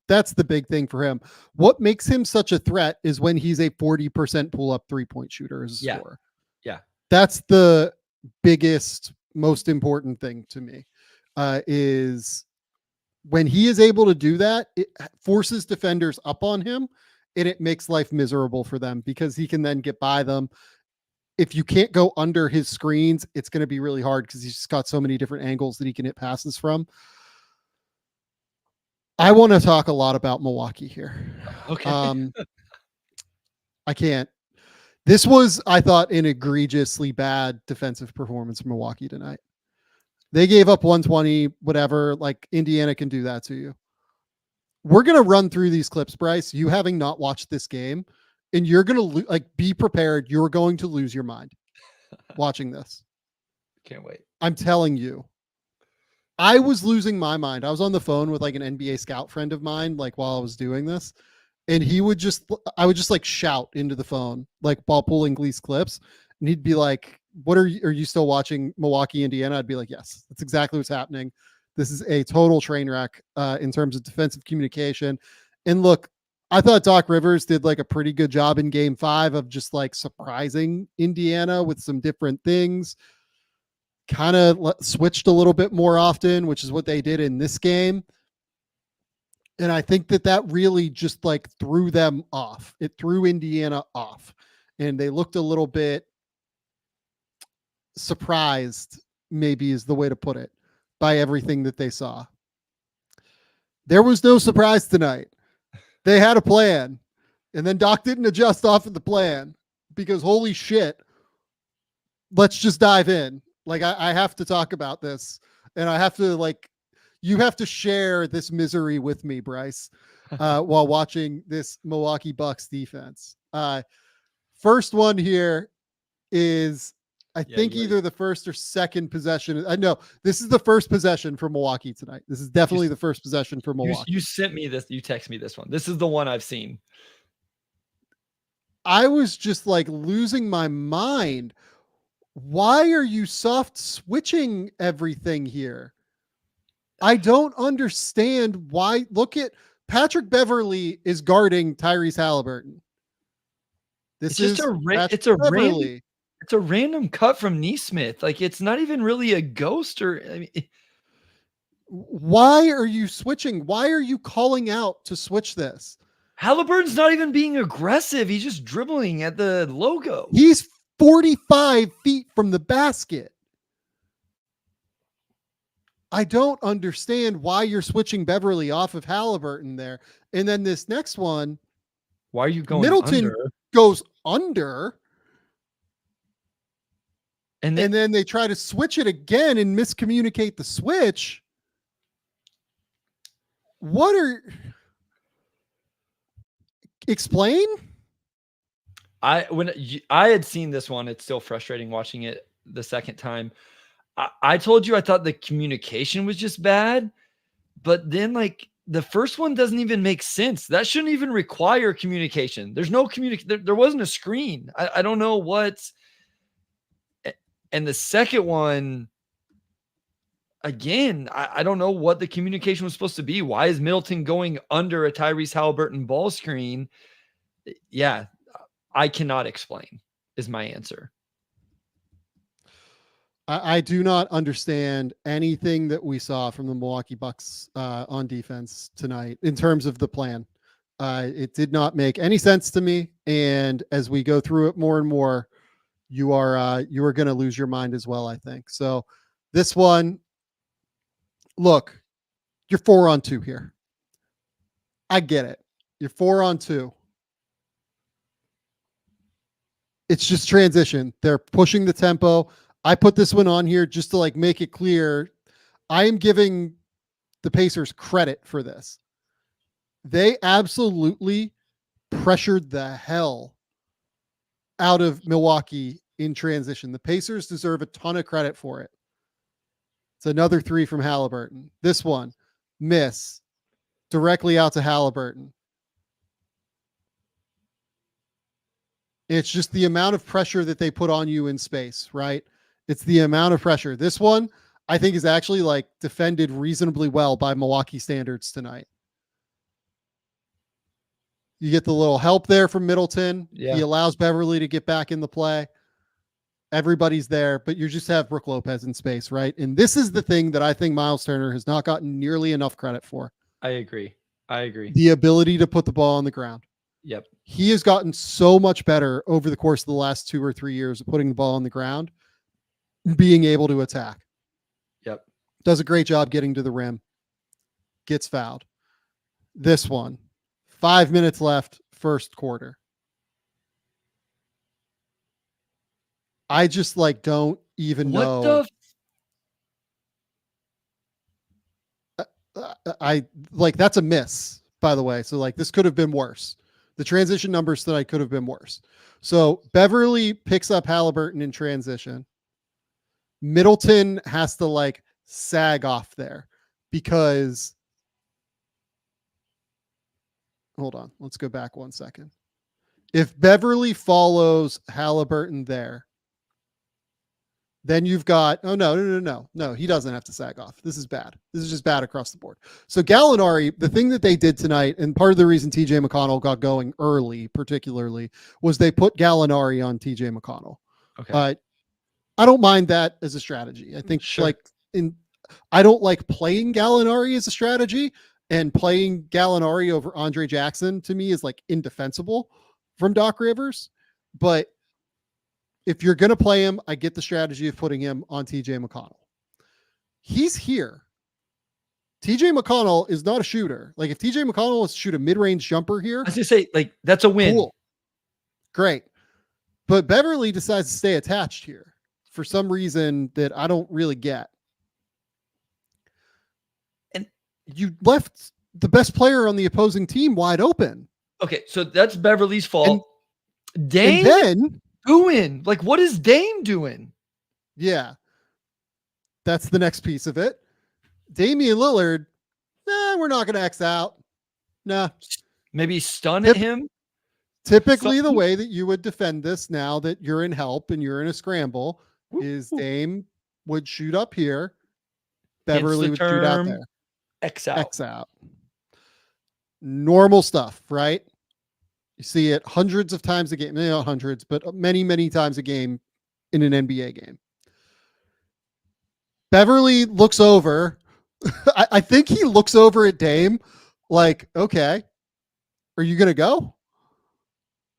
That's the big thing for him. What makes him such a threat is when he's a 40% pull up 3-point shooter as a scorer. Yeah. That's the biggest, most important thing to me, is when he is able to do that, it forces defenders up on him and it makes life miserable for them because he can then get by them. if you can't go under his screens, it's going to be really hard because he's just got so many different angles that he can hit passes from. I want to talk a lot about Milwaukee here. Okay. I can't. This was, I thought, an egregiously bad defensive performance from Milwaukee tonight. They gave up 120, whatever. Like, Indiana can do that to you. We're going to run through these clips, Bryce, you having not watched this game, and you're going to like be prepared. You're going to lose your mind watching this. Can't wait. I'm telling you. I was losing my mind. I was on the phone with like an NBA scout friend of mine, like while I was doing this, and I would just like shout into the phone, like while pulling these clips, and he'd be like, are you still watching Milwaukee, Indiana? I'd be like, yes, that's exactly what's happening. This is a total train wreck in terms of defensive communication. And look, I thought Doc Rivers did like a pretty good job in game 5 of just like surprising Indiana with some different things. Kind of switched a little bit more often, which is what they did in this game. And I think that really just like threw them off. It threw Indiana off, and they looked a little bit surprised, maybe is the way to put it, by everything that they saw. There was no surprise tonight. They had a plan, and then Doc didn't adjust off of the plan because holy shit, let's just dive in. Like, I have to talk about this, and I have to you have to share this misery with me, Bryce, while watching this Milwaukee Bucks defense. First one here is, I think either the first or second possession. I know this is the first possession for Milwaukee tonight. This is definitely the first possession for Milwaukee. You sent me this. You text me this one. This is the one I've seen. I was just like losing my mind. Why are you soft switching everything here? I don't understand why. Look at Patrick Beverley is guarding Tyrese Halliburton. It's a random cut from Neesmith. Like, it's not even really a ghost why are you switching? Why are you calling out to switch this? Halliburton's not even being aggressive. He's just dribbling at the logo. He's 45 feet from the basket. I don't understand why you're switching Beverly off of Halliburton there. And then this next one, why are you going Middleton under? Goes under. And then they try to switch it again and miscommunicate the switch. Explain? When I had seen this one, it's still frustrating watching it the second time. I told you I thought the communication was just bad, but then like the first one doesn't even make sense. That shouldn't even require communication. There's no communication. There wasn't a screen. I don't know what's. And the second one, again, I don't know what the communication was supposed to be. Why is Middleton going under a Tyrese Halliburton ball screen? Yeah, I cannot explain is my answer. I do not understand anything that we saw from the Milwaukee Bucks on defense tonight in terms of the plan. It did not make any sense to me. And as we go through it more and more, you are going to lose your mind as well, I think. So this one, look, you're 4-on-2 here. I get it. You're 4-on-2. It's just transition. They're pushing the tempo. I put this one on here just to like make it clear. I am giving the Pacers credit for this. They absolutely pressured the hell out of Milwaukee in transition. The Pacers deserve a ton of credit for it. It's another 3 from Halliburton. This one, miss directly out to Halliburton. It's just the amount of pressure that they put on you in space, right? It's the amount of pressure. This one, I think, is actually like defended reasonably well by Milwaukee standards tonight. You get the little help there from Middleton. Yeah. He allows Beverly to get back in the play. Everybody's there, but you just have Brook Lopez in space, right? And this is the thing that I think Miles Turner has not gotten nearly enough credit for. I agree. The ability to put the ball on the ground. Yep. He has gotten so much better over the course of the last 2 or 3 years of putting the ball on the ground, being able to attack. Yep. Does a great job getting to the rim. Gets fouled. This one, 5 minutes left, first quarter. I just don't even know. I that's a miss, by the way. So this could have been worse. The transition numbers tonight could have been worse. So Beverly picks up Halliburton in transition. Middleton has to sag off there because hold on. Let's go back 1 second. If Beverly follows Halliburton there, then you've got, no, he doesn't have to sag off. This is bad. This is just bad across the board. So Gallinari, the thing that they did tonight, and part of the reason TJ McConnell got going early, particularly, was they put Gallinari on TJ McConnell. Okay. I don't mind that as a strategy. I think Sure. I don't like playing Gallinari as a strategy, and playing Gallinari over Andre Jackson to me is indefensible from Doc Rivers. But if you're going to play him, I get the strategy of putting him on TJ McConnell. He's here. TJ McConnell is not a shooter. If TJ McConnell wants to shoot a mid-range jumper here, I was just say that's a win. Cool. Great. But Beverly decides to stay attached here for some reason that I don't really get. And you left the best player on the opposing team wide open. Okay, so that's Beverly's fault. Dame and then doing? What is Dame doing? Yeah. That's the next piece of it. Damian Lillard, we're not going to X out. Nah. Maybe stun at him? Typically, the way that you would defend this now that you're in help and you're in a scramble is Dame would shoot up here. Beverly would shoot out there. X out. X out. Normal stuff, right? You see it hundreds of times a game. Not hundreds, but many, many times a game in an NBA game. Beverly looks over. I think he looks over at Dame okay, are you going to go?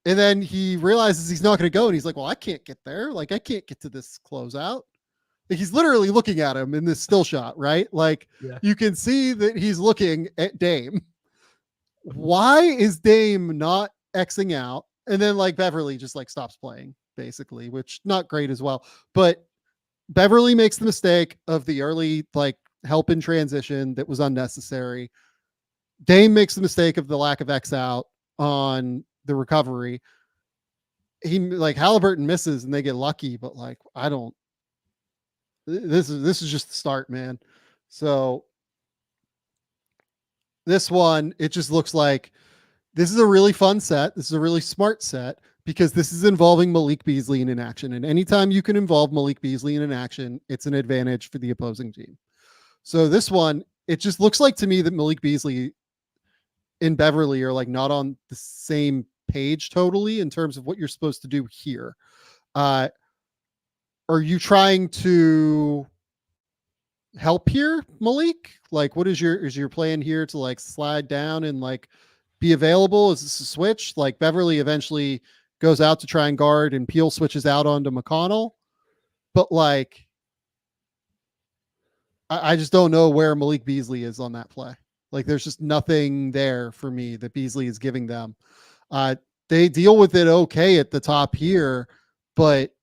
And then he realizes he's not going to go. And he's like, well, I can't get there. I can't get to this closeout. He's literally looking at him in this still shot, right? You can see that he's looking at Dame. Why is Dame not Xing out? And then Beverly just stops playing basically, which not great as well. But Beverly makes the mistake of the early help in transition that was unnecessary. Dame makes the mistake of the lack of X out on the recovery. He Halliburton misses and they get lucky, but I don't. This is just the start, man. So this one, it just looks like this is a really fun set. This is a really smart set because this is involving Malik Beasley in an action. And anytime you can involve Malik Beasley in an action, it's an advantage for the opposing team. So this one, it just looks like to me that Malik Beasley and Beverly are not on the same page totally in terms of what you're supposed to do here. Are you trying to help here, Malik? What is your plan here to slide down and be available? Is this a switch? Beverly eventually goes out to try and guard and Peel switches out onto McConnell. But I just don't know where Malik Beasley is on that play. There's just nothing there for me that Beasley is giving them. They deal with it okay at the top here, but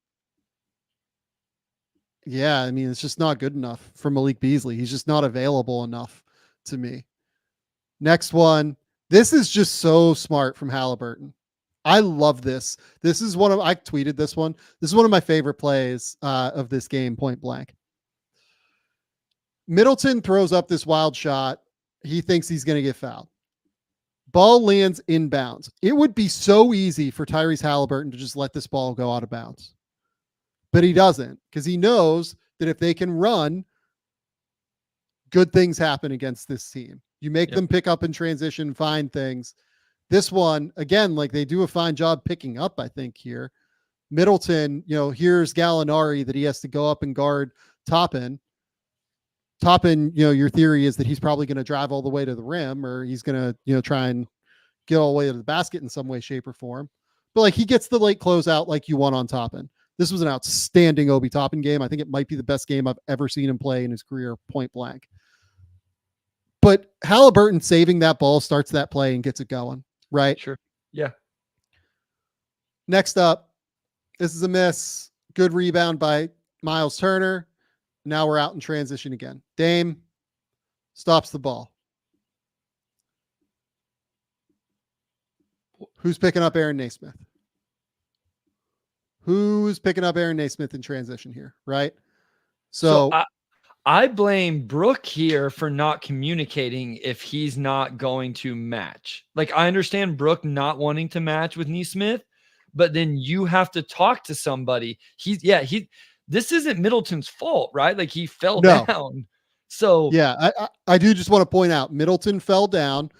yeah, I mean, it's just not good enough for Malik Beasley. He's just not available enough to me. Next one. This is just so smart from Halliburton. I love this. I tweeted this one. This is one of my favorite plays of this game, point blank. Middleton throws up this wild shot. He thinks he's going to get fouled. Ball lands inbounds. It would be so easy for Tyrese Halliburton to just let this ball go out of bounds. But he doesn't, because he knows that if they can run, good things happen against this team. You make them pick up in transition, find things. This one, again, they do a fine job picking up, I think, here. Middleton, here's Gallinari that he has to go up and guard Toppin. Toppin, your theory is that he's probably going to drive all the way to the rim, or he's going to, try and get all the way to the basket in some way, shape, or form. But like he gets the late closeout like you want on Toppin. This was an outstanding Obi Toppin game. I think it might be the best game I've ever seen him play in his career, point blank. But Halliburton saving that ball starts that play and gets it going, right? Sure. Yeah. Next up, this is a miss. Good rebound by Miles Turner. Now we're out in transition again. Dame stops the ball. Who's picking up Aaron Naismith? Who's picking up Aaron Naismith in transition here, right? So I blame Brooke here for not communicating if he's not going to match. Like, I understand Brooke not wanting to match with Naismith, but then you have to talk to somebody. This isn't Middleton's fault, right? Like, he fell down. So yeah, I do just want to point out Middleton fell down,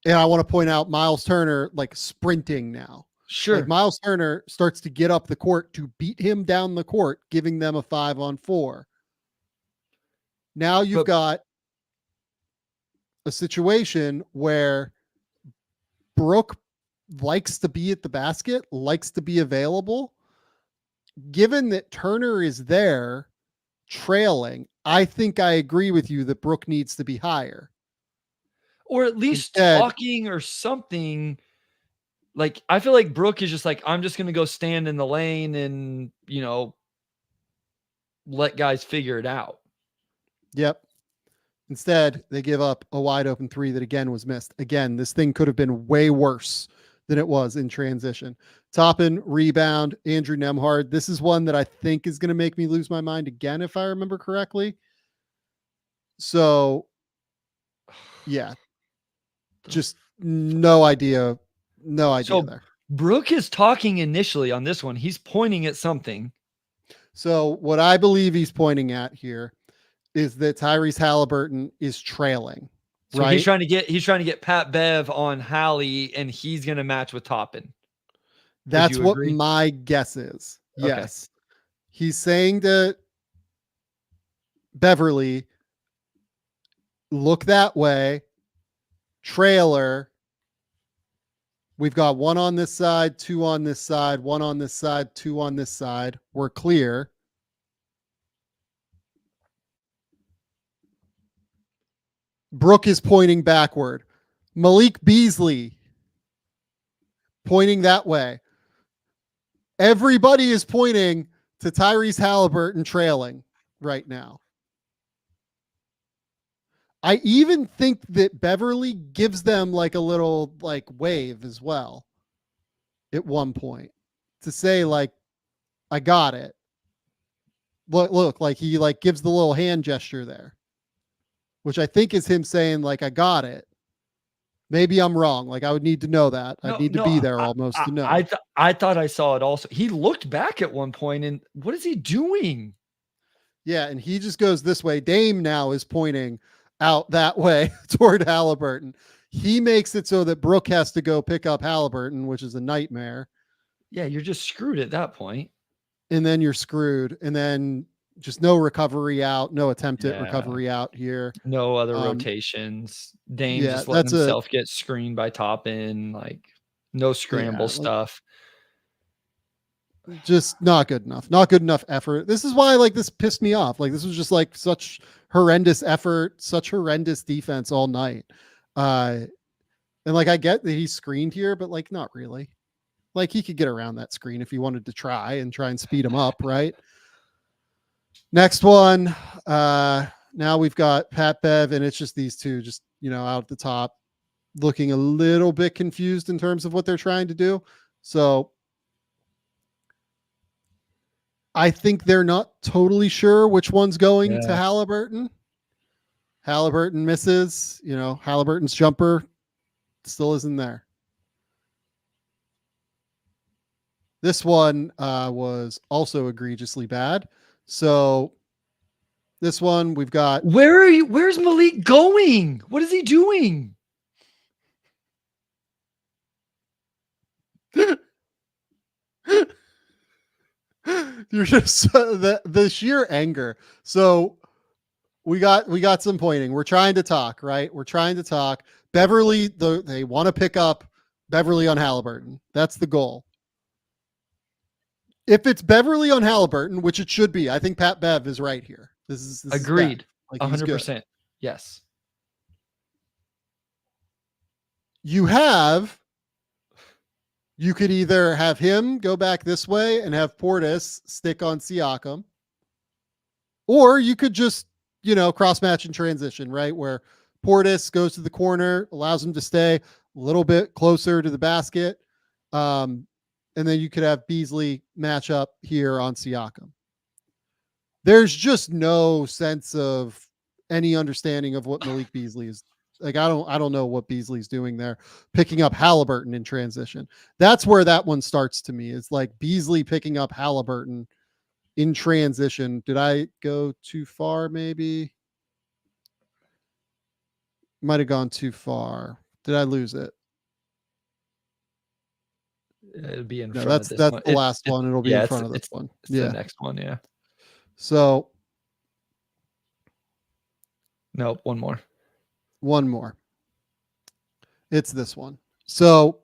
and I want to point out Miles Turner like sprinting now. Sure. Like Miles Turner starts to get up the court to beat him down the court, giving them a 5-on-4. Now you've got a situation where Brooke likes to be at the basket, likes to be available. Given that Turner is there trailing, I think I agree with you that Brooke needs to be higher. Or at least talking or something. Like, I feel like Brooke is just like, I'm just going to go stand in the lane and, let guys figure it out. Yep. Instead, they give up a wide open 3 that again was missed. Again, this thing could have been way worse than it was in transition. Toppin, rebound, Andrew Nembhard. This is one that I think is going to make me lose my mind again, if I remember correctly. So, yeah, just no idea. No idea there. Brooke is talking initially on this one. He's pointing at something. So what I believe he's pointing at here is that Tyrese Halliburton is trailing. So right? he's trying to get Pat Bev on Hallie, and he's going to match with Toppin. That's what my guess is. Okay. Yes. He's saying to Beverly, look that way, trailer. We've got 1 on this side, 2 on this side, 1 on this side, 2 on this side. We're clear. Brooke is pointing backward. Malik Beasley pointing that way. Everybody is pointing to Tyrese Halliburton trailing right now. I even think that Beverly gives them like a little like wave as well at one point to say like, I got it. Look, like he like gives the little hand gesture there, which I think is him saying like, I got it. Maybe I'm wrong. Like I would need to know that. I'd need to be there almost to know. I thought I saw it also. He looked back at one point and what is he doing? Yeah. And he just goes this way. Dame now is pointing out that way toward Halliburton. He makes it so that Brooke has to go pick up Halliburton, which is a nightmare. Yeah, you're just screwed at that point. And then you're screwed. And then just no recovery out, no attempt at recovery out here. No other rotations. Dame just letting himself get screened by Toppin, like no scramble stuff. Just not good enough. Not good enough effort. This is why like this pissed me off. Like this was just like such horrendous effort, such horrendous defense all night. And like I get that he's screened here, but like not really. Like he could get around that screen if he wanted to try and speed him up, right? Next one. Now we've got Pat Bev, and it's just these two just, out at the top looking a little bit confused in terms of what they're trying to do. So I think they're not totally sure which one's going to Halliburton. Halliburton misses, Halliburton's jumper still isn't there. This one was also egregiously bad. So this one we've got. Where's Malik going? What is he doing? You're just the sheer anger. So we got some pointing. We're trying to talk, right? We're trying to talk. Beverly, they want to pick up Beverly on Halliburton. That's the goal. If it's Beverly on Halliburton, which it should be, I think Pat Bev is right here. This is Agreed. Bev. Like, he's good. 100%. Yes. You could either have him go back this way and have Portis stick on Siakam, or you could just, cross match and transition, right? Where Portis goes to the corner, allows him to stay a little bit closer to the basket. And then you could have Beasley match up here on Siakam. There's just no sense of any understanding of what Malik Beasley is like. I don't know what Beasley's doing there, picking up Halliburton in transition. That's where that one starts to me. It's like Beasley picking up Halliburton in transition. Did I go too far? Maybe might have gone too far. Did I lose it? It'll be in No, front of this that's one. the last one. It'll be in front of this it's, one. It's the next one. Yeah. So Nope. One more. It's this one. So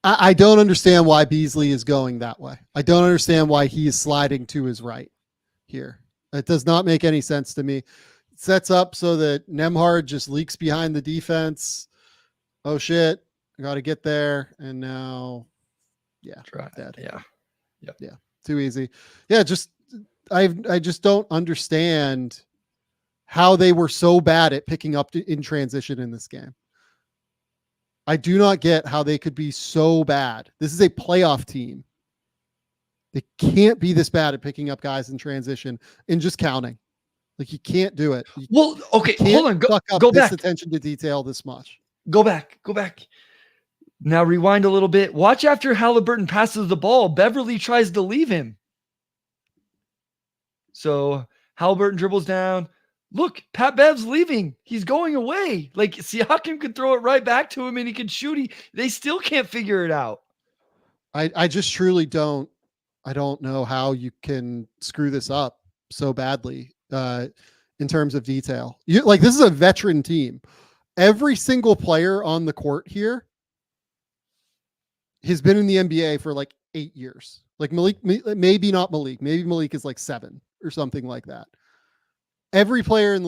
I don't understand why Beasley is going that way. I don't understand why he is sliding to his right here. It does not make any sense to me. It sets up so that Nembhard just leaks behind the defense. Oh shit, I got to get there. And now, dead. Yeah. Yep. Yeah. Too easy. Yeah. I just don't understand how they were so bad at picking up in transition in this game. I do not get how they could be so bad. This is a playoff team. They can't be this bad at picking up guys in transition and just counting. Like, you can't do it. Well, okay, hold on. Go back. Attention to detail this much. Go back. Now rewind a little bit. Watch after Halliburton passes the ball. Beverly tries to leave him. So Halliburton dribbles down. Look, Pat Bev's leaving. He's going away. Like, Siakam could throw it right back to him and he could shoot. They still can't figure it out. I just truly don't. I don't know how you can screw this up so badly in terms of detail. This is a veteran team. Every single player on the court here has been in the NBA for like 8 years. Like Malik, maybe not Malik. Maybe Malik is like 7 or something like that. Every player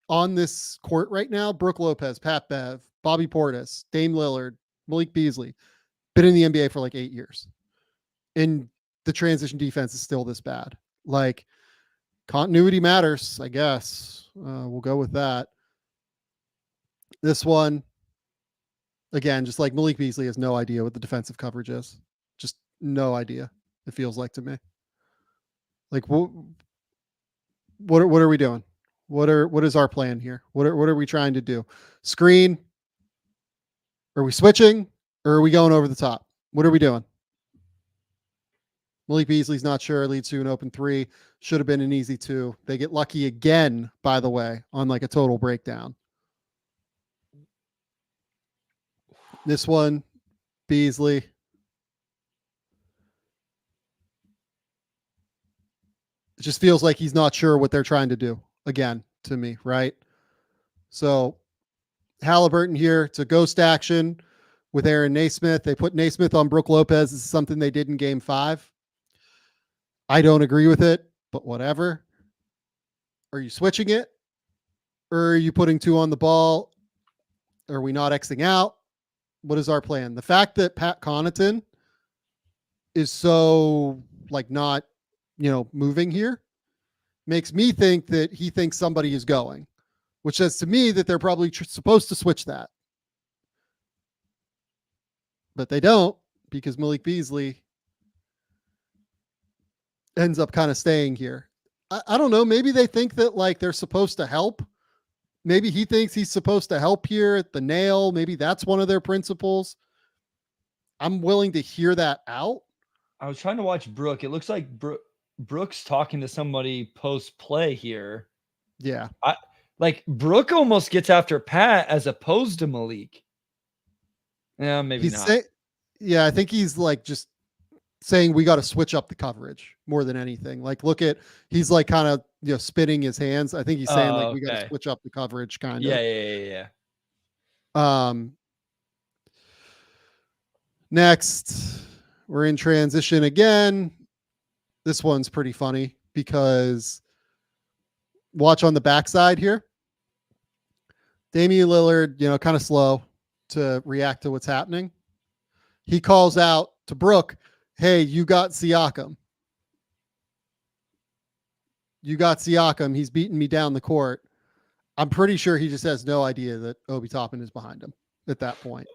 on this court right now, Brook Lopez, Pat Bev, Bobby Portis, Dame Lillard, Malik Beasley, been in the NBA for like 8 years. And the transition defense is still this bad. Like, continuity matters, I guess. We'll go with that. This one, again, just like Malik Beasley has no idea what the defensive coverage is. Just no idea, it feels like to me. Like, what are we doing? What is our plan here? What are we trying to do? Screen? Are we switching? Or are we going over the top? What are we doing? Malik Beasley's not sure. Leads to an open 3. Should have been an easy 2. They get lucky again, by the way, on like a total breakdown. This one, Beasley. It just feels like he's not sure what they're trying to do again to me, right? So Halliburton here, it's a ghost action with Aaron Naismith. They put Naismith on Brook Lopez. This is something they did in game 5. I don't agree with it, but whatever. Are you switching it? Or are you putting 2 on the ball? Are we not Xing out? What is our plan? The fact that Pat Connaughton is so like not, moving here makes me think that he thinks somebody is going, which says to me that they're probably supposed to switch that. But they don't, because Malik Beasley ends up kind of staying here. I don't know. Maybe they think that like they're supposed to help. Maybe he thinks he's supposed to help here at the nail. Maybe that's one of their principles. I'm willing to hear that out. I was trying to watch Brook. It looks like Brook's talking to somebody post play here. Yeah. Brook almost gets after Pat as opposed to Malik. Yeah, maybe not. I think he's like just saying we got to switch up the coverage more than anything. Like, he's like kind of, spinning his hands. I think he's saying we got to switch up the coverage kind of. Yeah. Next, we're in transition again. This one's pretty funny because watch on the backside here. Damian Lillard, kind of slow to react to what's happening. He calls out to Brooke, hey, you got Siakam. You got Siakam. He's beating me down the court. I'm pretty sure he just has no idea that Obi Toppin is behind him at that point.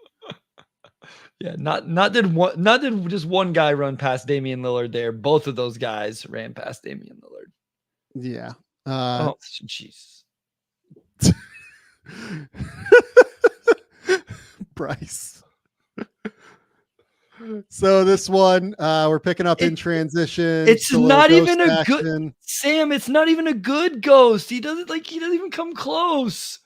Yeah, not did just one guy run past Damian Lillard there. Both of those guys ran past Damian Lillard. Yeah. Oh, jeez. Bryce. So this one, we're picking up in transition. It's not even a good Sam. It's not even a good ghost. He doesn't even come close.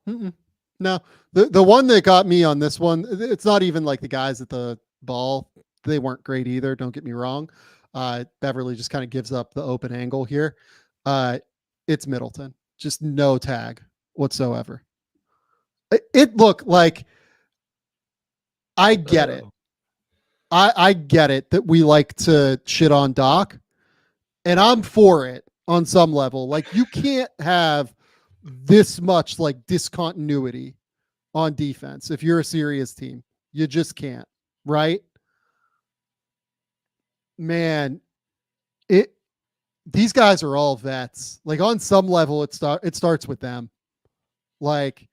Mm-mm. No, the one that got me on this one, it's not even like the guys at the ball. They weren't great either. Don't get me wrong. Beverly just kind of gives up the open angle here. It's Middleton. Just no tag whatsoever. It looked like, I get it. I get it that we like to shit on Doc, and I'm for it on some level. Like, you can't have this much like discontinuity on defense if you're a serious team. You just can't, right? Man, these guys are all vets. Like, on some level, it starts with them. Like,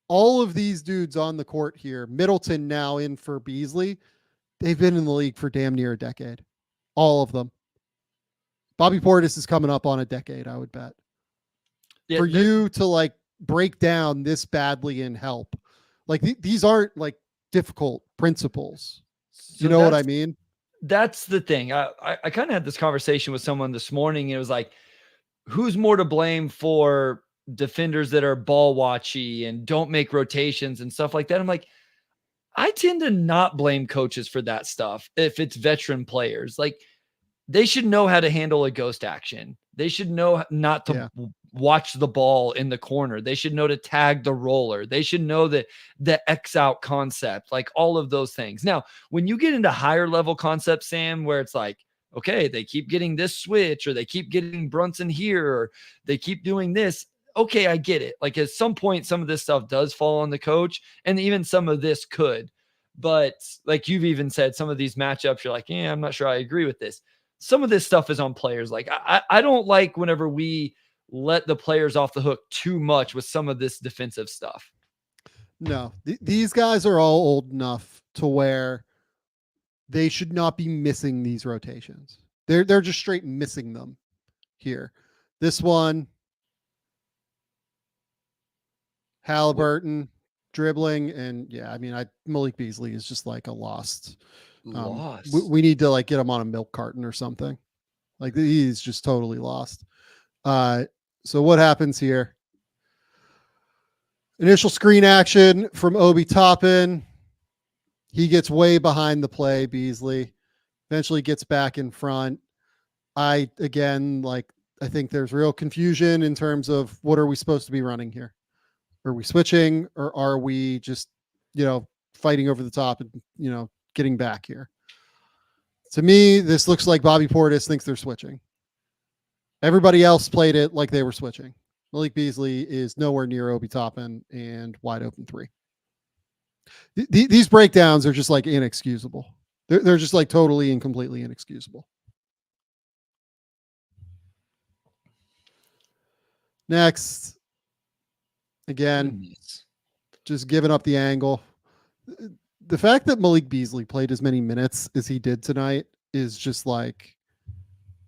all of these dudes on the court here, Middleton now in for Beasley, they've been in the league for damn near a decade. All of them. Bobby Portis is coming up on a decade, I would bet. Yeah, for you to like break down this badly and help, like these aren't like difficult principles. So you know what I mean? That's the thing. I kind of had this conversation with someone this morning. And it was like, who's more to blame for defenders that are ball watchy and don't make rotations and stuff like that? I'm like, I tend to not blame coaches for that stuff. If it's veteran players, like, they should know how to handle a ghost action. They should know not to watch the ball in the corner. They should know to tag the roller. They should know that the X out concept, like all of those things. Now, when you get into higher level concepts, Sam, where it's like, okay, they keep getting this switch, or they keep getting Brunson here, or they keep doing this. Okay, I get it. Like, at some point, some of this stuff does fall on the coach, and even some of this could. But like you've even said, some of these matchups, you're like, yeah, I'm not sure I agree with this. Some of this stuff is on players. Like, I don't like whenever we let the players off the hook too much with some of this defensive stuff. No, these guys are all old enough to where they should not be missing these rotations. They're just straight missing them here. This one, Halliburton dribbling, and yeah, I mean, Malik Beasley is just like a lost. We need to like get him on a milk carton or something. Like, he's just totally lost. So what happens here? Initial screen action from Obi Toppin. He gets way behind the play, Beasley. Eventually gets back in front. I think there's real confusion in terms of what are we supposed to be running here? Are we switching, or are we just, fighting over the top and, getting back here? To me, this looks like Bobby Portis thinks they're switching. Everybody else played it like they were switching. Malik Beasley is nowhere near Obi Toppin and wide open three. These breakdowns are just like inexcusable. They're just like totally and completely inexcusable. Next, again, just giving up the angle. The fact that Malik Beasley played as many minutes as he did tonight is just like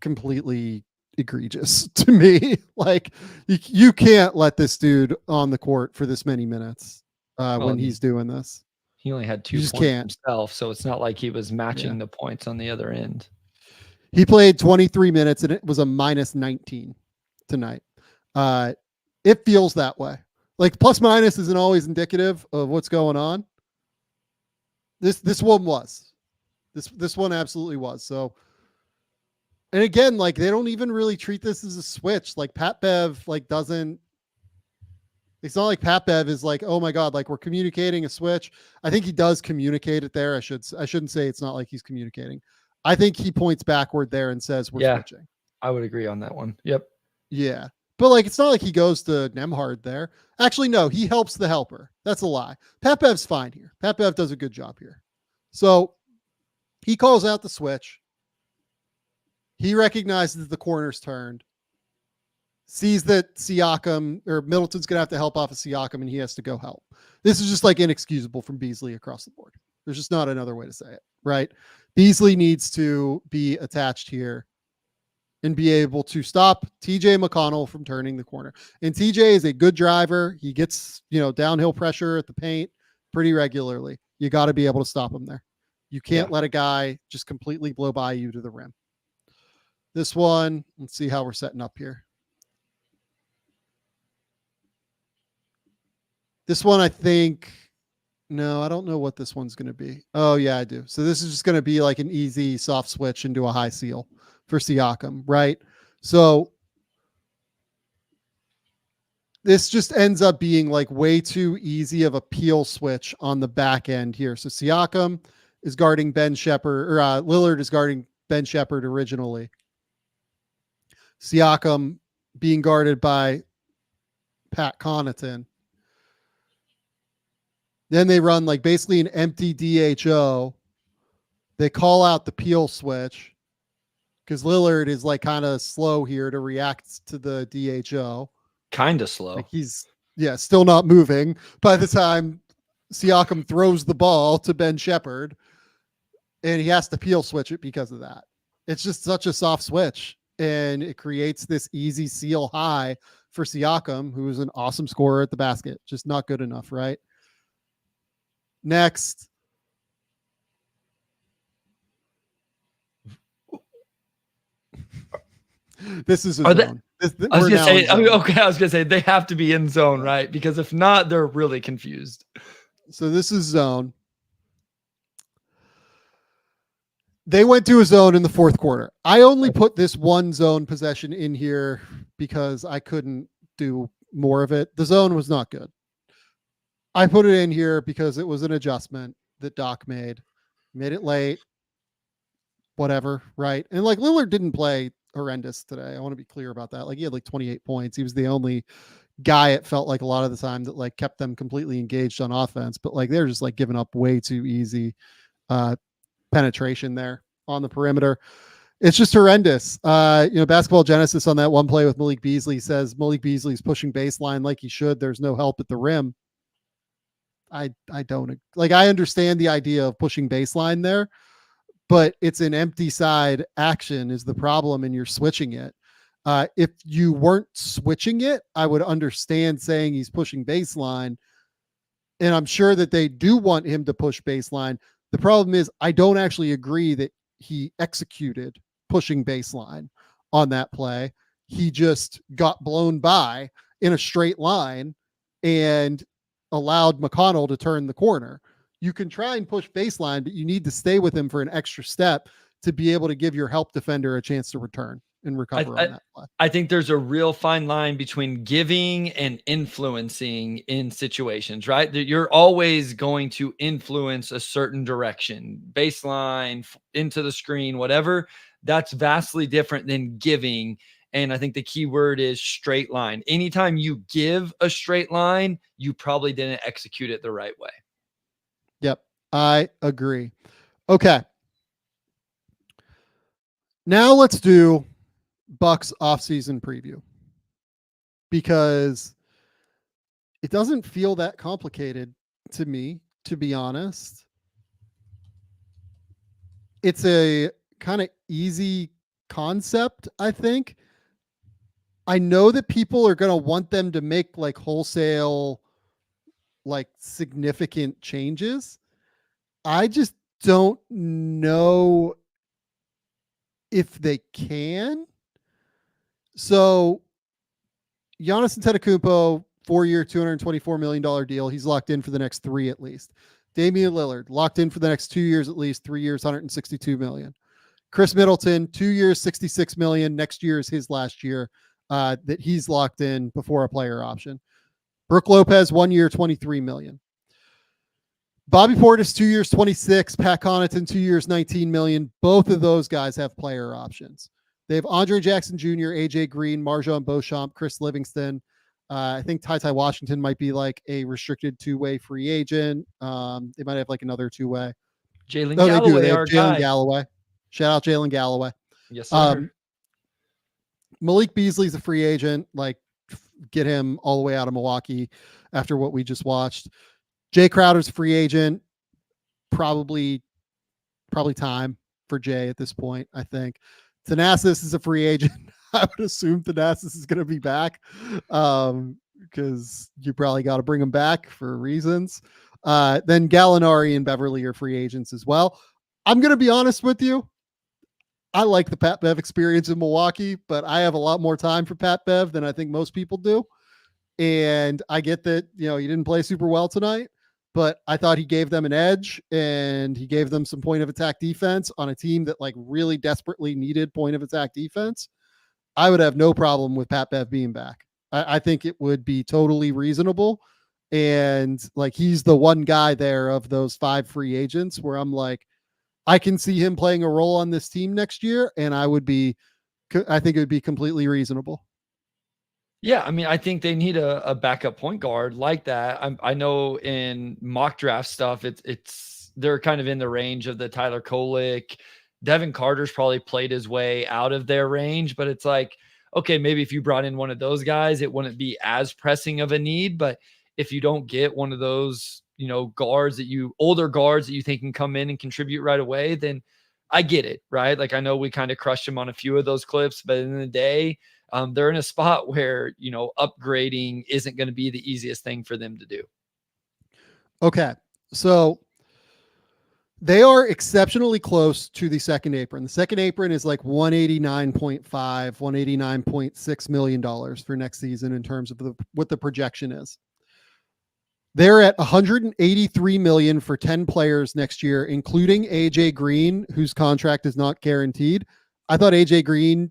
completely egregious to me. Like, you can't let this dude on the court for this many minutes when he's doing this. He only had 2 points himself, so it's not like he was matching the points on the other end. He played 23 minutes and it was a -19 tonight. It feels that way. Like, plus minus isn't always indicative of what's going on. This one was. This one absolutely was. So, and again, like, they don't even really treat this as a switch. Like, Pat Bev, like, doesn't. It's not like Pat Bev is like, oh my God, like we're communicating a switch. I think he does communicate it there. I shouldn't say it's not like he's communicating. I think he points backward there and says we're switching. I would agree on that one. Yep. Yeah. But like it's not like he goes to Nemhard there. Actually, no, he helps the helper. That's a lie. Pat Bev's fine here. Pat Bev does a good job here. So he calls out the switch. He recognizes that the corner's turned. Sees that Siakam or Middleton's going to have to help off of Siakam and he has to go help. This is just like inexcusable from Beasley across the board. There's just not another way to say it, right? Beasley needs to be attached here and be able to stop TJ McConnell from turning the corner. And TJ is a good driver. He gets, downhill pressure at the paint pretty regularly. You got to be able to stop him there. You can't let a guy just completely blow by you to the rim. This one, let's see how we're setting up here. This one, I think, no, I don't know what this one's going to be. Oh, yeah, I do. So this is just going to be like an easy soft switch into a high seal for Siakam, right? So this just ends up being like way too easy of a peel switch on the back end here. So Siakam is guarding Ben Shepherd, or Lillard is guarding Ben Shepherd originally. Siakam being guarded by Pat Connaughton. Then they run like basically an empty DHO. They call out the peel switch because Lillard is like kind of slow here to react to the DHO. Kind of slow. Like he's still not moving by the time Siakam throws the ball to Ben Shepherd, and he has to peel switch it because of that. It's just such a soft switch, and it creates this easy seal high for Siakam, who is an awesome scorer at the basket. Just not good enough, right? Next. This is a zone. I was gonna say they have to be in zone, right? Because if not, they're really confused. So this is zone. They went to a zone in the fourth quarter. I only put this one zone possession in here because I couldn't do more of it. The zone was not good. I put it in here because it was an adjustment that Doc made it late, whatever. Right. And like Lillard didn't play horrendous today. I want to be clear about that. Like he had like 28 points. He was the only guy, it felt like a lot of the time, that like kept them completely engaged on offense, but like they're just like giving up way too easy penetration there on the perimeter. It's just horrendous. Basketball Genesis on that one play with Malik Beasley says Malik Beasley's pushing baseline like he should. There's no help at the rim. I don't like, I understand the idea of pushing baseline there, but it's an empty side action is the problem, and you're switching it. If you weren't switching it, I would understand saying he's pushing baseline, and I'm sure that they do want him to push baseline. The problem is I don't actually agree that he executed pushing baseline on that play. He just got blown by in a straight line and allowed McConnell to turn the corner. You can try and push baseline, but you need to stay with him for an extra step to be able to give your help defender a chance to return and recover on that play. I think there's a real fine line between giving and influencing in situations, right? That you're always going to influence a certain direction, baseline, into the screen, whatever. That's vastly different than giving. And I think the key word is straight line. Anytime you give a straight line, you probably didn't execute it the right way. Yep, I agree. Okay. Now let's do Bucks offseason preview, because it doesn't feel that complicated to me, to be honest. It's a kind of easy concept, I think. I know that people are going to want them to make like wholesale, like significant changes. I just don't know if they can. So Giannis Antetokounmpo, 4-year, $224 million deal. He's locked in for the next 3 at least. Damian Lillard locked in for the next 2 years at least. 3 years, $162 million. Chris Middleton, 2 years, $66 million. Next year is his last year that he's locked in before a player option. Brooke Lopez, 1 year, $23 million. Bobby Portis, 2 years, 26. Pat Connaughton, 2 years, $19 million. Both of those guys have player options. They have Andre Jackson Jr., AJ Green, Marjon Beauchamp, Chris Livingston. I think Ty Washington might be like a restricted two-way free agent. They might have like another two-way. Jalen They do. Galloway, They have our Jalen guy. Galloway. Shout out Jalen Galloway. Yes, sir. Malik Beasley's a free agent. Like, get him all the way out of Milwaukee after what we just watched. Jay Crowder's a free agent. Probably time for Jay at this point, I think. Thanasis is a free agent. I would assume Thanasis is going to be back because you probably got to bring him back for reasons. Then Gallinari and Beverly are free agents as well. I'm going to be honest with you. I like the Pat Bev experience in Milwaukee, but I have a lot more time for Pat Bev than I think most people do. And I get that, he didn't play super well tonight, but I thought he gave them an edge and he gave them some point of attack defense on a team that like really desperately needed point of attack defense. I would have no problem with Pat Bev being back. I think it would be totally reasonable. And like, he's the one guy there of those 5 free agents where I'm like, I can see him playing a role on this team next year. And I think it would be completely reasonable. Yeah, I mean, I think they need a backup point guard like that. I know in mock draft stuff, they're kind of in the range of the Tyler Kolek. Devin Carter's probably played his way out of their range, but it's like, okay, maybe if you brought in one of those guys, it wouldn't be as pressing of a need. But if you don't get one of those, older guards that you think can come in and contribute right away, then I get it, right? Like, I know we kind of crushed him on a few of those clips, but in the day, they're in a spot where, upgrading isn't going to be the easiest thing for them to do. Okay. So they are exceptionally close to the second apron. The second apron is like $189.5, $189.6 million for next season in terms of what the projection is. They're at $183 million for 10 players next year, including AJ Green, whose contract is not guaranteed. I thought AJ Green,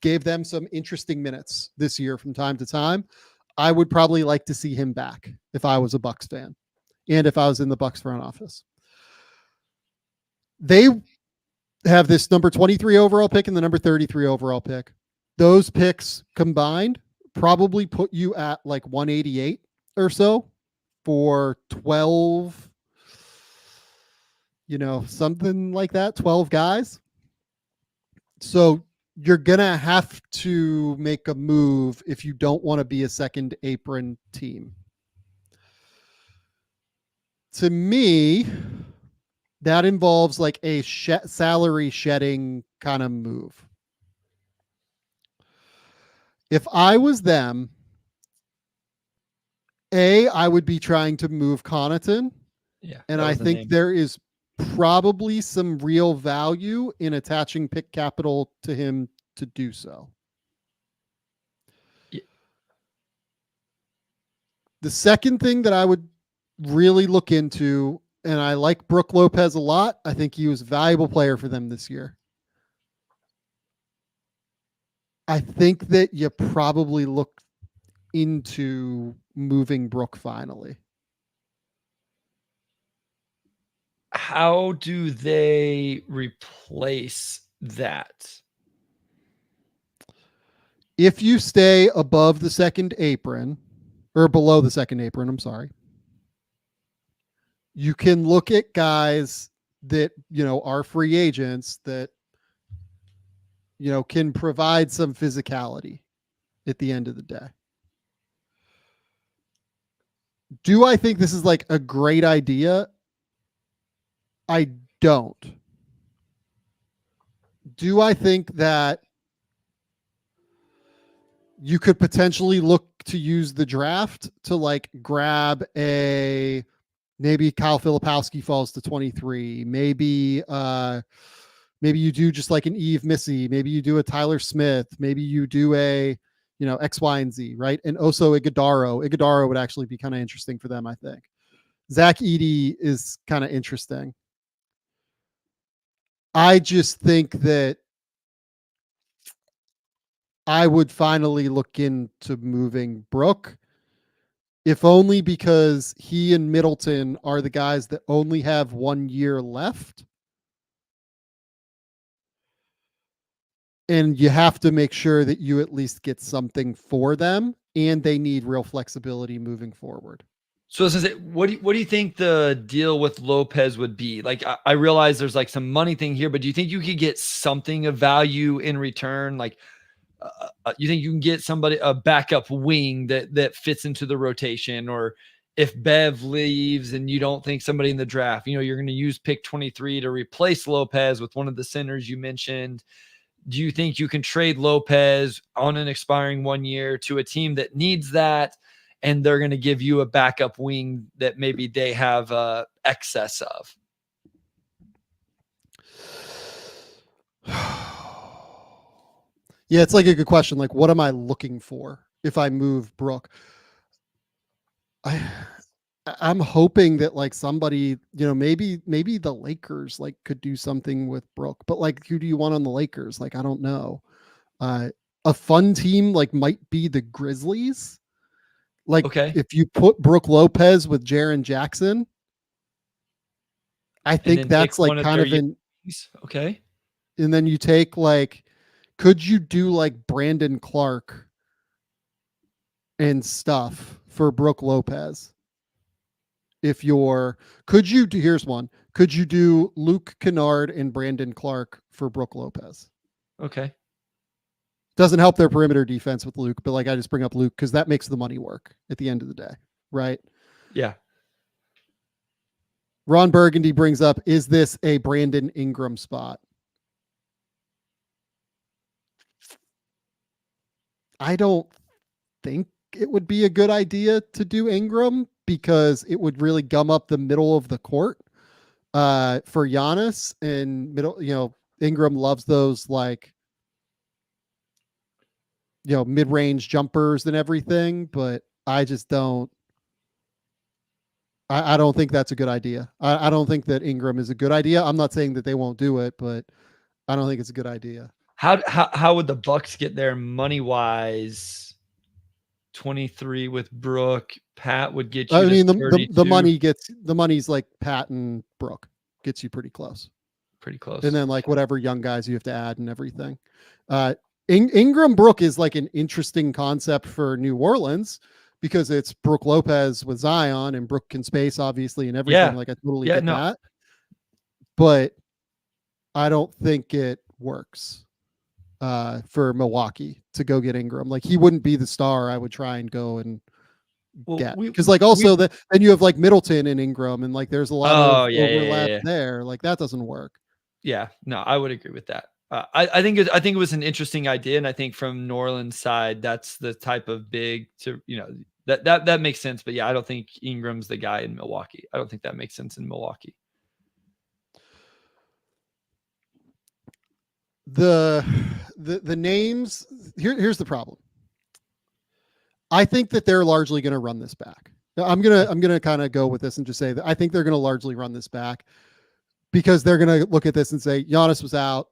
gave them some interesting minutes this year from time to time. I would probably like to see him back if I was a Bucks fan and if I was in the Bucks front office. They have this number 23 overall pick and the number 33 overall pick. Those picks combined probably put you at like 188 or so for 12, something like that, 12 guys. So you're going to have to make a move if you don't want to be a second apron team. To me, that involves like a salary shedding kind of move. If I was them, I would be trying to move Connaughton. Yeah. And I think there is probably some real value in attaching pick capital to him to do so. Yeah. The second thing that I would really look into, and I like Brooke Lopez a lot. I think he was a valuable player for them this year. I think that you probably look into moving Brooke finally. How do they replace that? If you stay above the second apron, or below the second apron, I'm sorry, you can look at guys that, are free agents that, can provide some physicality at the end of the day. Do I think this is like a great idea? I don't. Do I think that you could potentially look to use the draft to like grab maybe Kyle Filipowski falls to 23. Maybe you do just like an Eve Missy. Maybe you do a Tyler Smith. Maybe you do a, X, Y, and Z, right? And also Iguodaro. Iguodaro would actually be kind of interesting for them, I think. Zach Edey is kind of interesting. I just think that I would finally look into moving Brooke if only because he and Middleton are the guys that only have 1 year left. And you have to make sure that you at least get something for them, and they need real flexibility moving forward. So what do you think the deal with Lopez would be? Like, I realize there's like some money thing here, but do you think you could get something of value in return? Like, you think you can get somebody, a backup wing that fits into the rotation, or if Bev leaves and you don't think somebody in the draft, you're going to use pick 23 to replace Lopez with one of the centers you mentioned. Do you think you can trade Lopez on an expiring 1 year to a team that needs that, and they're going to give you a backup wing that maybe they have excess of? Yeah, it's like a good question. Like, what am I looking for if I move Brook? I'm hoping that like somebody, maybe the Lakers like could do something with Brook, but like, who do you want on the Lakers? Like, I don't know. A fun team like might be the Grizzlies. Like, Okay. if you put Brook Lopez with Jaren Jackson, I think that's like kind of an okay. And then you take like, could you do like Brandon Clark and stuff for Brook Lopez? Here's one. Could you do Luke Kennard and Brandon Clark for Brook Lopez? Okay. Doesn't help their perimeter defense with Luke, but like, I just bring up Luke because that makes the money work at the end of the day, right? Yeah. Ron Burgundy brings up, is this a Brandon Ingram spot? I don't think it would be a good idea to do Ingram because it would really gum up the middle of the court for Giannis, and Ingram loves those like, mid-range jumpers and everything, but I just don't. I don't think that's a good idea. I don't think that Ingram is a good idea. I'm not saying that they won't do it, but I don't think it's a good idea. How would the Bucks get there money wise? 23 with Brook. Pat would get you. I mean, the money's like Pat and Brook gets you pretty close. Pretty close. And then like whatever young guys you have to add and everything. Ingram Brook is like an interesting concept for New Orleans because it's Brook Lopez with Zion, and Brook can space obviously and everything. Yeah. Like, I totally get that, but I don't think it works for Milwaukee to go get Ingram. Like, he wouldn't be the star I would try and go and get, because like also then you have like Middleton and Ingram, and like there's a lot of overlap there. Like, that doesn't work. Yeah, no, I would agree with that. I think it was an interesting idea, and I think from New Orleans side, that's the type of big to that makes sense. But yeah, I don't think Ingram's the guy in Milwaukee. I don't think that makes sense in Milwaukee. The names here's the problem. I think that they're largely going to run this back. I'm gonna kind of go with this and just say that I think they're going to largely run this back because they're going to look at this and say Giannis was out.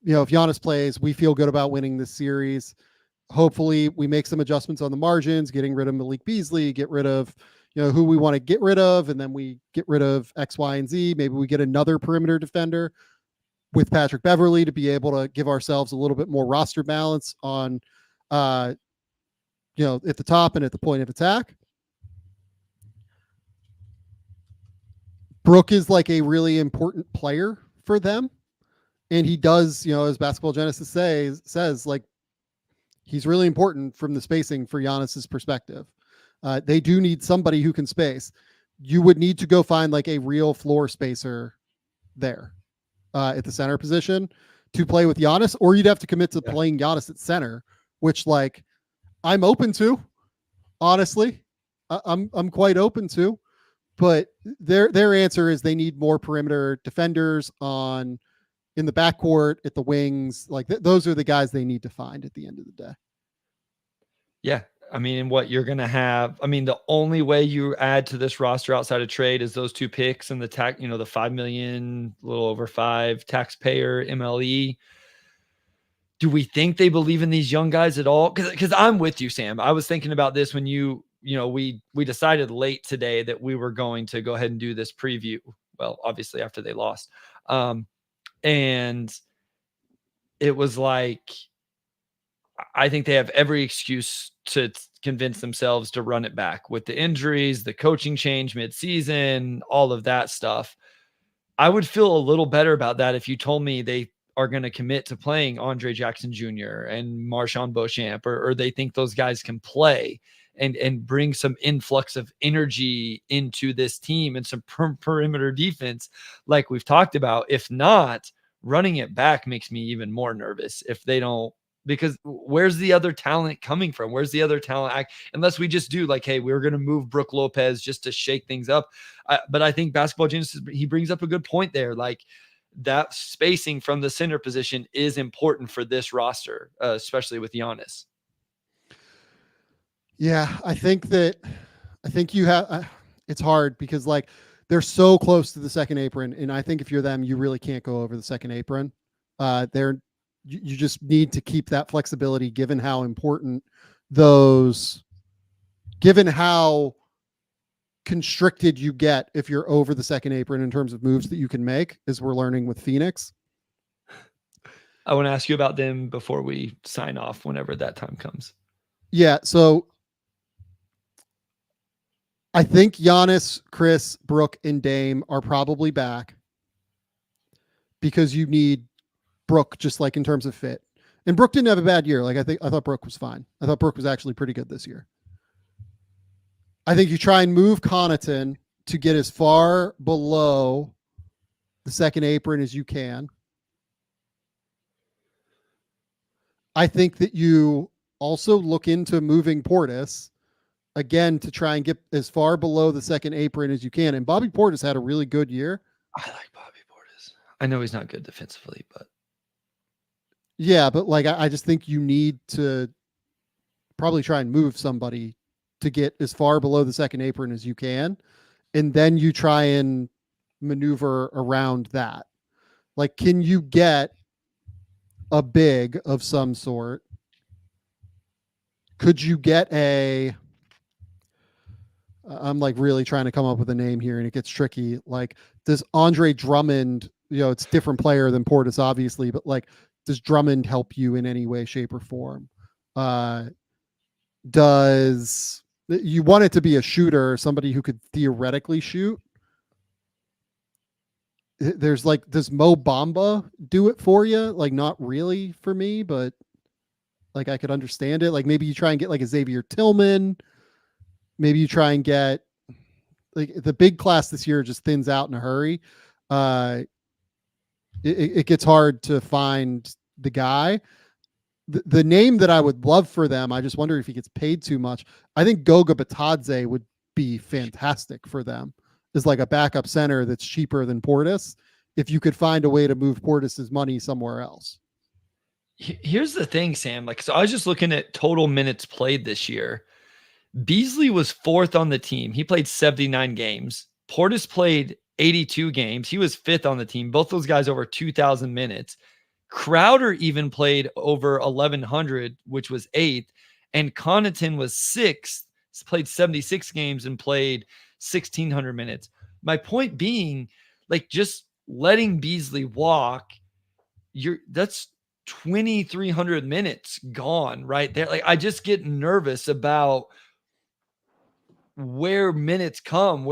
If Giannis plays, we feel good about winning this series. Hopefully we make some adjustments on the margins, getting rid of Malik Beasley, get rid of, who we want to get rid of. And then we get rid of X, Y, and Z. Maybe we get another perimeter defender with Patrick Beverley to be able to give ourselves a little bit more roster balance on, at the top and at the point of attack. Brook is like a really important player for them. And he does, as Basketball Genesis says, like, he's really important from the spacing for Giannis's perspective. They do need somebody who can space. You would need to go find like a real floor spacer there at the center position to play with Giannis, or you'd have to commit to playing Giannis at center, which like I'm open to, honestly. I'm quite open to, but their answer is they need more perimeter defenders in the backcourt, at the wings. Like those are the guys they need to find at the end of the day. Yeah. I mean, what you're going to have, the only way you add to this roster outside of trade is those two picks and the the 5 million, a little over 5 taxpayer MLE. Do we think they believe in these young guys at all? Because I'm with you, Sam. I was thinking about this when you we decided late today that we were going to go ahead and do this preview. Well, obviously after they lost. And it was like, I think they have every excuse to convince themselves to run it back with the injuries, the coaching change mid-season, all of that stuff. I would feel a little better about that if you told me they are going to commit to playing Andre Jackson Jr. and Marshawn Beauchamp, or they think those guys can play and bring some influx of energy into this team and some perimeter defense like we've talked about. If not, running it back makes me even more nervous if they don't, because where's the other talent coming from? Where's the other talent? Unless we just do like, hey, we're going to move Brook Lopez just to shake things up. But I think Basketball Genius, he brings up a good point there. Like, that spacing from the center position is important for this roster, especially with Giannis. Yeah, I think you have, it's hard because like they're so close to the second apron. And I think if you're them, you really can't go over the second apron. You just need to keep that flexibility given how important given how constricted you get if you're over the second apron in terms of moves that you can make, as we're learning with Phoenix. I want to ask you about them before we sign off, whenever that time comes. Yeah. So I think Giannis, Chris, Brook, and Dame are probably back because you need Brook, just like in terms of fit. And Brook didn't have a bad year. Like I thought Brook was fine. I thought Brook was actually pretty good this year. I think you try and move Connaughton to get as far below the second apron as you can. I think that you also look into moving Portis again to try and get as far below the second apron as you can. And Bobby Portis had a really good year. I like Bobby Portis. I know he's not good defensively, but yeah, but like I just think you need to probably try and move somebody to get as far below the second apron as you can. And then you try and maneuver around that. Like, can you get a big of some sort? Could you get I'm like really trying to come up with a name here and it gets tricky. Like, does Andre Drummond, it's a different player than Portis, obviously, but like, does Drummond help you in any way, shape, or form? Does you want it to be a shooter, somebody who could theoretically shoot? There's like, does Mo Bamba do it for you? Like, not really for me, but like I could understand it. Like maybe you try and get like a Xavier Tillman. Maybe you try and get like the big class this year just thins out in a hurry. It gets hard to find the guy. The name that I would love for them, I just wonder if he gets paid too much. I think Goga Batadze would be fantastic for them. Is like a backup center that's cheaper than Portis. If you could find a way to move Portis's money somewhere else. Here's the thing, Sam. Like, so I was just looking at total minutes played this year. Beasley was fourth on the team. He played 79 games. Portis played 82 games. He was fifth on the team. Both those guys over 2,000 minutes. Crowder even played over 1,100, which was eighth. And Connaughton was sixth, played 76 games and played 1,600 minutes. My point being, like, just letting Beasley walk, that's 2,300 minutes gone right there. Like, I just get nervous about where minutes come,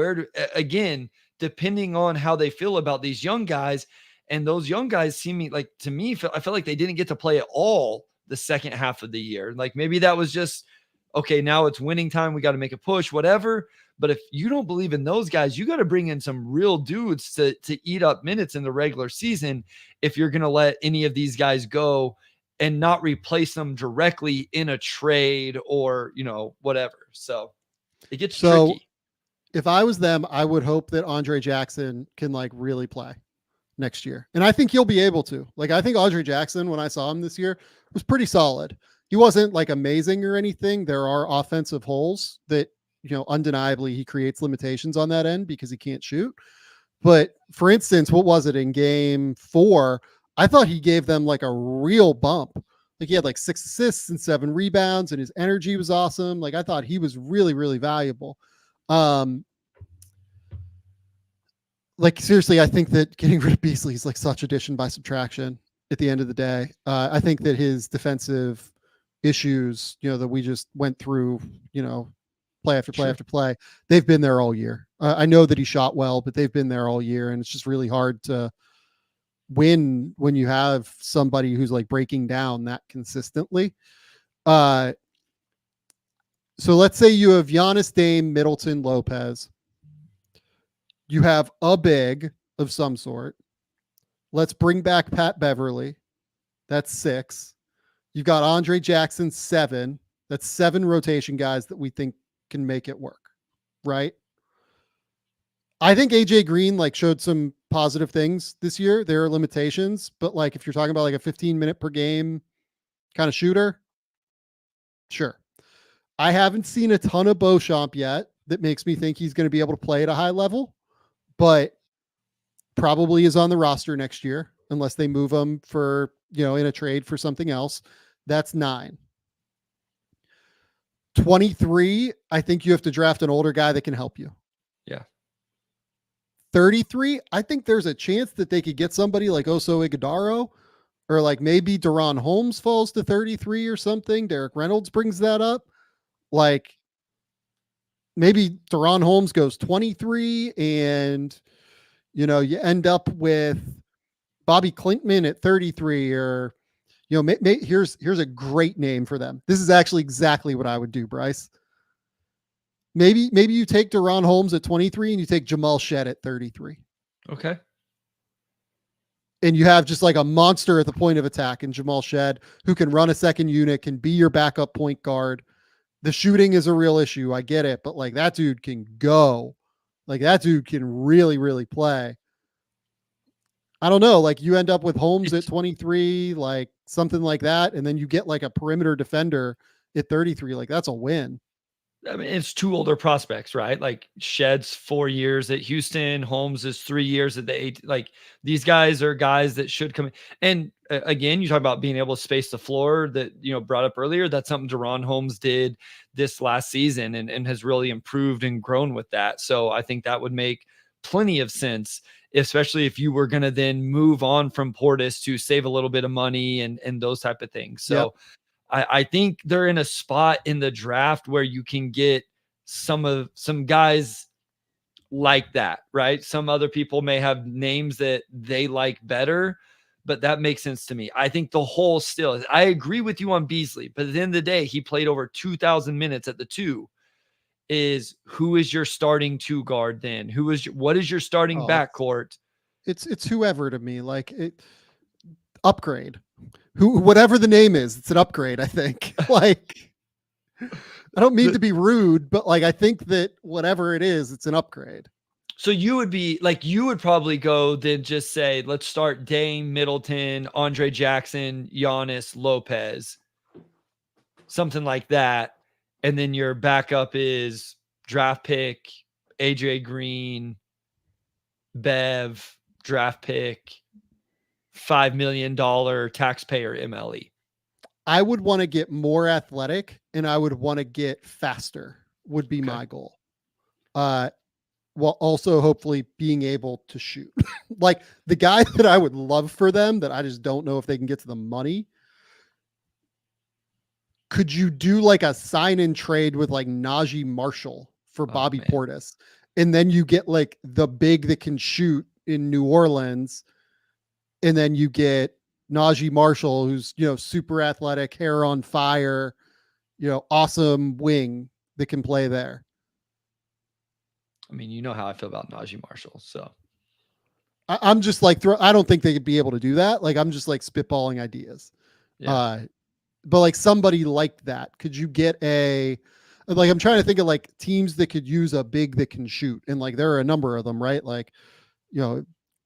again, depending on how they feel about these young guys. And those young guys to me, I felt like they didn't get to play at all the second half of the year. Like maybe that was just, okay, now it's winning time. We got to make a push, whatever. But if you don't believe in those guys, you got to bring in some real dudes to eat up minutes in the regular season if you're going to let any of these guys go and not replace them directly in a trade or, whatever. So it gets tricky. If I was them, I would hope that Andre Jackson can like really play next year. And I think he'll be able to. Like, I think Andre Jackson, when I saw him this year, was pretty solid. He wasn't like amazing or anything. There are offensive holes that, undeniably he creates limitations on that end because he can't shoot. But for instance, what was it in game 4? I thought he gave them like a real bump Like he had like 6 assists and 7 rebounds, and his energy was awesome. Like I thought he was really, really valuable. Like seriously, I think that getting rid of Beasley is like such addition by subtraction at the end of the day. I think that his defensive issues, that we just went through, play after play after play, they've been there all year. I know that he shot well, but they've been there all year, and it's just really hard to win when you have somebody who's like breaking down that consistently. So let's say you have Giannis, Dame, Middleton, Lopez. You have a big of some sort. Let's bring back Pat Beverly. That's 6. You've got Andre Jackson, 7. That's 7 rotation guys that we think can make it work, right? I think AJ Green like showed some positive things this year. There are limitations, but like if you're talking about like a 15-minute per game kind of shooter, sure. I haven't seen a ton of Beauchamp yet that makes me think he's going to be able to play at a high level, but probably is on the roster next year unless they move him for, in a trade for something else. That's 9. 23, I think you have to draft an older guy that can help you. Yeah. 33, I think there's a chance that they could get somebody like Oso Iguodaro, or like maybe Deron Holmes falls to 33 or something. Derek Reynolds brings that up. Like maybe Deron Holmes goes 23 and, you end up with Bobby Clintman at 33, or, here's a great name for them. This is actually exactly what I would do, Bryce. Maybe you take Deron Holmes at 23 and you take Jamal Shed at 33. Okay. And you have just like a monster at the point of attack in Jamal Shed who can run a second unit, can be your backup point guard. The shooting is a real issue. I get it. But like that dude can go. Like that dude can really, really play. I don't know. Like you end up with Holmes at 23, like something like that. And then you get like a perimeter defender at 33. Like that's a win. I mean, it's 2 older prospects, right? Like Shed's 4 years at Houston. Holmes is 3 years at the 8. Like these guys are guys that should come in. And again, you talk about being able to space the floor that, brought up earlier. That's something Deron Holmes did this last season and has really improved and grown with that. So I think that would make plenty of sense, especially if you were going to then move on from Portis to save a little bit of money and those type of things. So yep. I think they're in a spot in the draft where you can get some guys like that, right? Some other people may have names that they like better, but that makes sense to me. I think the whole still, I agree with you on Beasley, but at the end of the day, he played over 2,000 minutes at the 2. Is who is your starting 2 guard then? What is your starting backcourt? It's whoever to me. Like it upgrade. Whatever the name is, it's an upgrade, I think. Like I don't mean to be rude, but like I think that whatever it is, it's an upgrade. So you would probably go then just say, let's start Dame, Middleton, Andre Jackson, Giannis, Lopez, something like that. And then your backup is draft pick, AJ Green, Bev, draft pick, $5 million taxpayer MLE. I would want to get more athletic and I would want to get faster would be my goal. While also hopefully being able to shoot. Like the guy that I would love for them that I just don't know if they can get to the money. Could you do like a sign and trade with like Najee Marshall for Bobby Portis? And then you get like the big that can shoot in New Orleans. And then you get Najee Marshall, who's, super athletic, hair on fire, awesome wing that can play there. I mean, you know how I feel about Najee Marshall. So I'm just like, I don't think they could be able to do that. Like, I'm just like spitballing ideas. Yeah. But like somebody like that, could you get I'm trying to think of like teams that could use a big that can shoot. And like, there are a number of them, right? Like,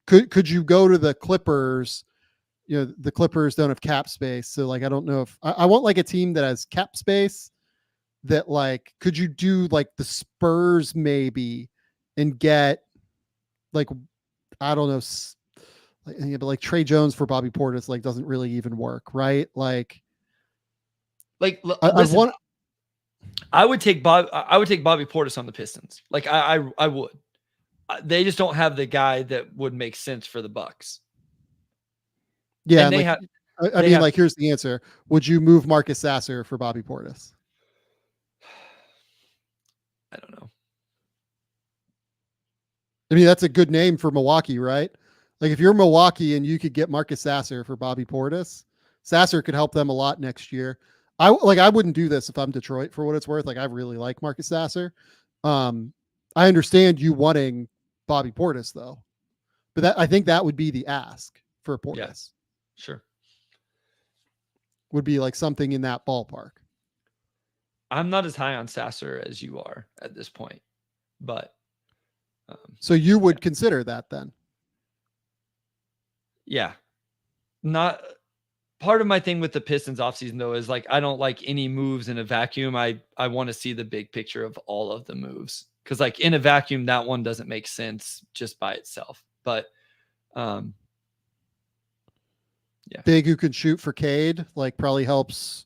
could you go to the Clippers? The Clippers don't have cap space. So like, I don't know if I want like a team that has cap space that like, could you do like the Spurs maybe and get like, I don't know, but like Trey Jones for Bobby Portis, like doesn't really even work, right? Like Like, I've listen, won. I would take Bobby Portis on the Pistons. Like, I would. They just don't have the guy that would make sense for the Bucks. Yeah, And and they like have. I mean, like here's the answer: would you move Marcus Sasser for Bobby Portis? I don't know. I mean, that's a good name for Milwaukee, right? Like if you're Milwaukee and you could get Marcus Sasser for Bobby Portis, Sasser could help them a lot next year. I wouldn't do this if I'm Detroit for what it's worth. Like I really like Marcus Sasser. I understand you wanting Bobby Portis though, but I think that would be the ask for Portis. Yeah, sure. Would be like something in that ballpark. I'm not as high on Sasser as you are at this point, but so you would consider that then? Yeah. Not part of my thing with the Pistons offseason though is like I don't like any moves in a vacuum. I want to see the big picture of all of the moves. Because like in a vacuum, that one doesn't make sense just by itself. But yeah. Big who can shoot for Cade, like probably helps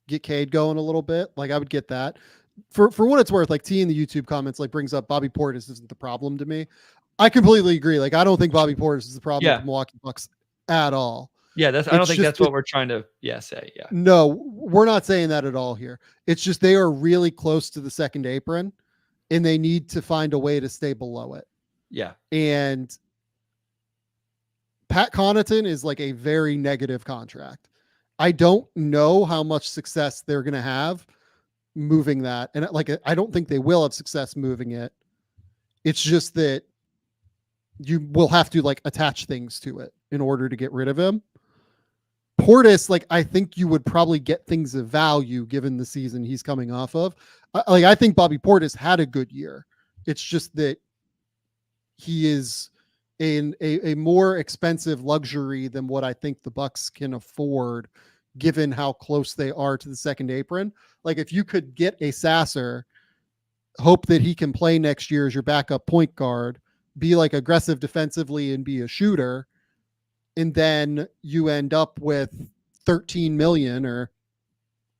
get Cade going a little bit. Like I would get that. For what it's worth, like T in the YouTube comments like brings up Bobby Portis isn't the problem to me. I completely agree. Like I don't think Bobby Portis is the problem with the Milwaukee Bucks at all. Yeah, I don't think that's what we're trying to say. Yeah. No, we're not saying that at all here. It's just they are really close to the second apron and they need to find a way to stay below it. Yeah. And Pat Connaughton is like a very negative contract. I don't know how much success they're going to have moving that. And like, I don't think they will have success moving it. It's just that you will have to like attach things to it in order to get rid of him. Portis, like, I think you would probably get things of value given the season he's coming off of. I think Bobby Portis had a good year. It's just that he is a more expensive luxury than what I think the Bucks can afford, given how close they are to the second apron. Like if you could get a Sasser, hope that he can play next year as your backup point guard, be like aggressive defensively and be a shooter, and then you end up with 13 million or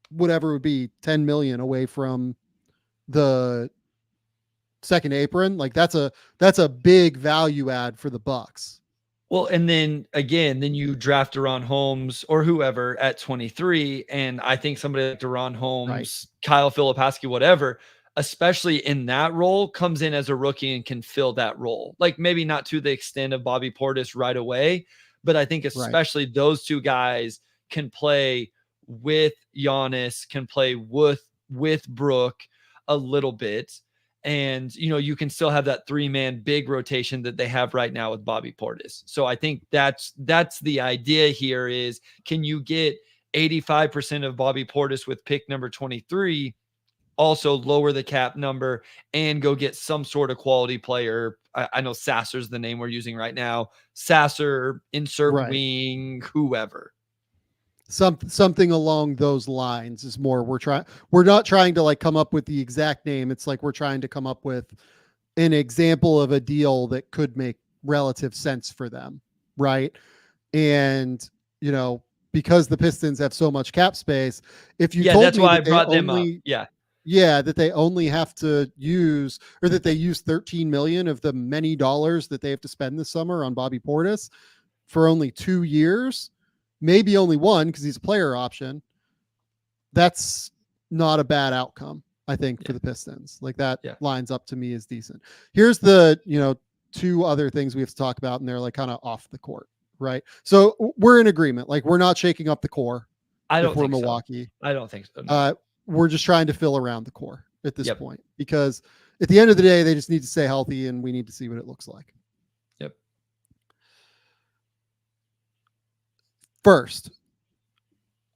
whatever would be 10 million away from the second apron. Like that's a big value add for the Bucks. Well, and then again, you draft Deron Holmes or whoever at 23. And I think somebody like Deron Holmes, right, Kyle Filipowski, whatever, especially in that role, comes in as a rookie and can fill that role. Like maybe not to the extent of Bobby Portis right away, but I think especially those two guys can play with Giannis, can play with Brook a little bit. And, you know, you can still have that 3-man big rotation that they have right now with Bobby Portis. So I think that's the idea here is, can you get 85% of Bobby Portis with pick number 23, also lower the cap number and go get some sort of quality player. I know Sasser's the name we're using right now. Sasser, insert wing, whoever. Something along those lines is more we're not trying to like come up with the exact name. It's like we're trying to come up with an example of a deal that could make relative sense for them, right? And you know, because the Pistons have so much cap space, if you told that's me why that I brought them up. Yeah, that they only have to use, or that they use 13 million of the many dollars that they have to spend this summer on Bobby Portis for only 2 years, maybe only one because he's a player option. That's not a bad outcome, I think, for the Pistons. Like that lines up to me as decent. Here's the, you know, two other things we have to talk about, and they're like kind of off the court, right? So we're in agreement. Like we're not shaking up the core. I don't think Milwaukee. So. I don't think so. No. We're just trying to fill around the core at this point, because at the end of the day, they just need to stay healthy and we need to see what it looks like. Yep. First,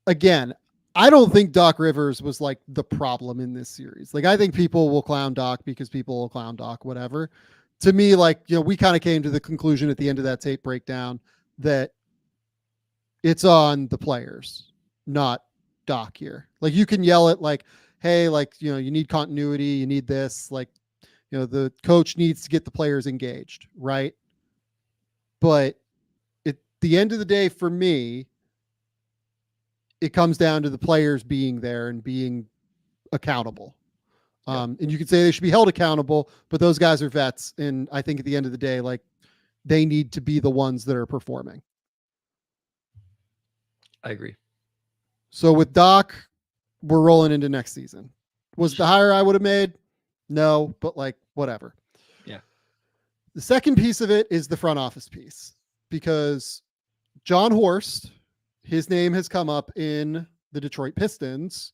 again, I don't think Doc Rivers was like the problem in this series. Like I think people will clown Doc because people will clown Doc, whatever. To me, like, you know, we kind of came to the conclusion at the end of that tape breakdown that it's on the players, not Doc here. Like you can yell at like, hey, like, you know, you need continuity, you need this, like, you know, the coach needs to get the players engaged, right? But at the end of the day, for me, it comes down to the players being there and being accountable. And you could say they should be held accountable, but those guys are vets. And I think at the end of the day, like, they need to be the ones that are performing. I agree. So with Doc, we're rolling into next season. Was the hire I would have made? No, but like, whatever. Yeah. The second piece of it is the front office piece, because John Horst, his name has come up in the Detroit Pistons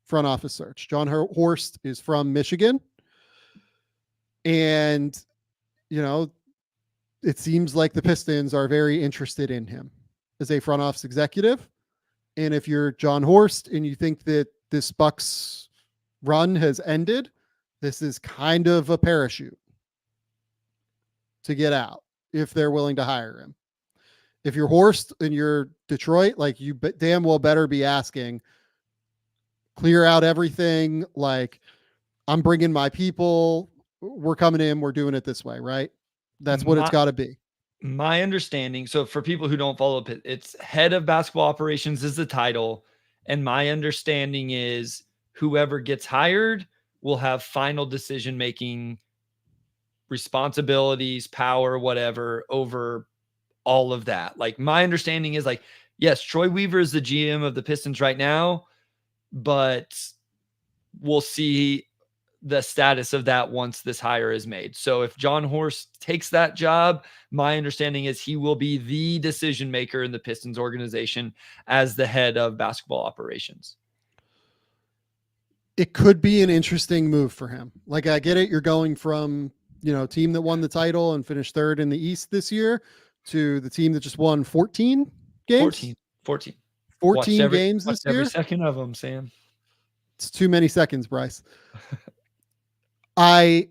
front office search. John Horst is from Michigan. And, you know, it seems like the Pistons are very interested in him as a front office executive. And if you're John Horst and you think that this Bucks run has ended, this is kind of a parachute to get out if they're willing to hire him. If you're Horst and you're Detroit, like, you damn well better be asking, clear out everything. Like, I'm bringing my people. We're coming in. We're doing it this way, right? That's what it's got to be. My understanding, so for people who don't follow it, it's head of basketball operations is the title. And my understanding is whoever gets hired will have final decision-making responsibilities, power, whatever, over all of that. Like, my understanding is, like, yes, Troy Weaver is the GM of the Pistons right now, but we'll see the status of that once this hire is made. So if John Horst takes that job, my understanding is he will be the decision maker in the Pistons organization as the head of basketball operations. It could be an interesting move for him. Like, I get it. You're going from, you know, team that won the title and finished third in the East this year to the team that just won 14 games. 14 games this year. Every second of them, Sam. It's too many seconds, Bryce. I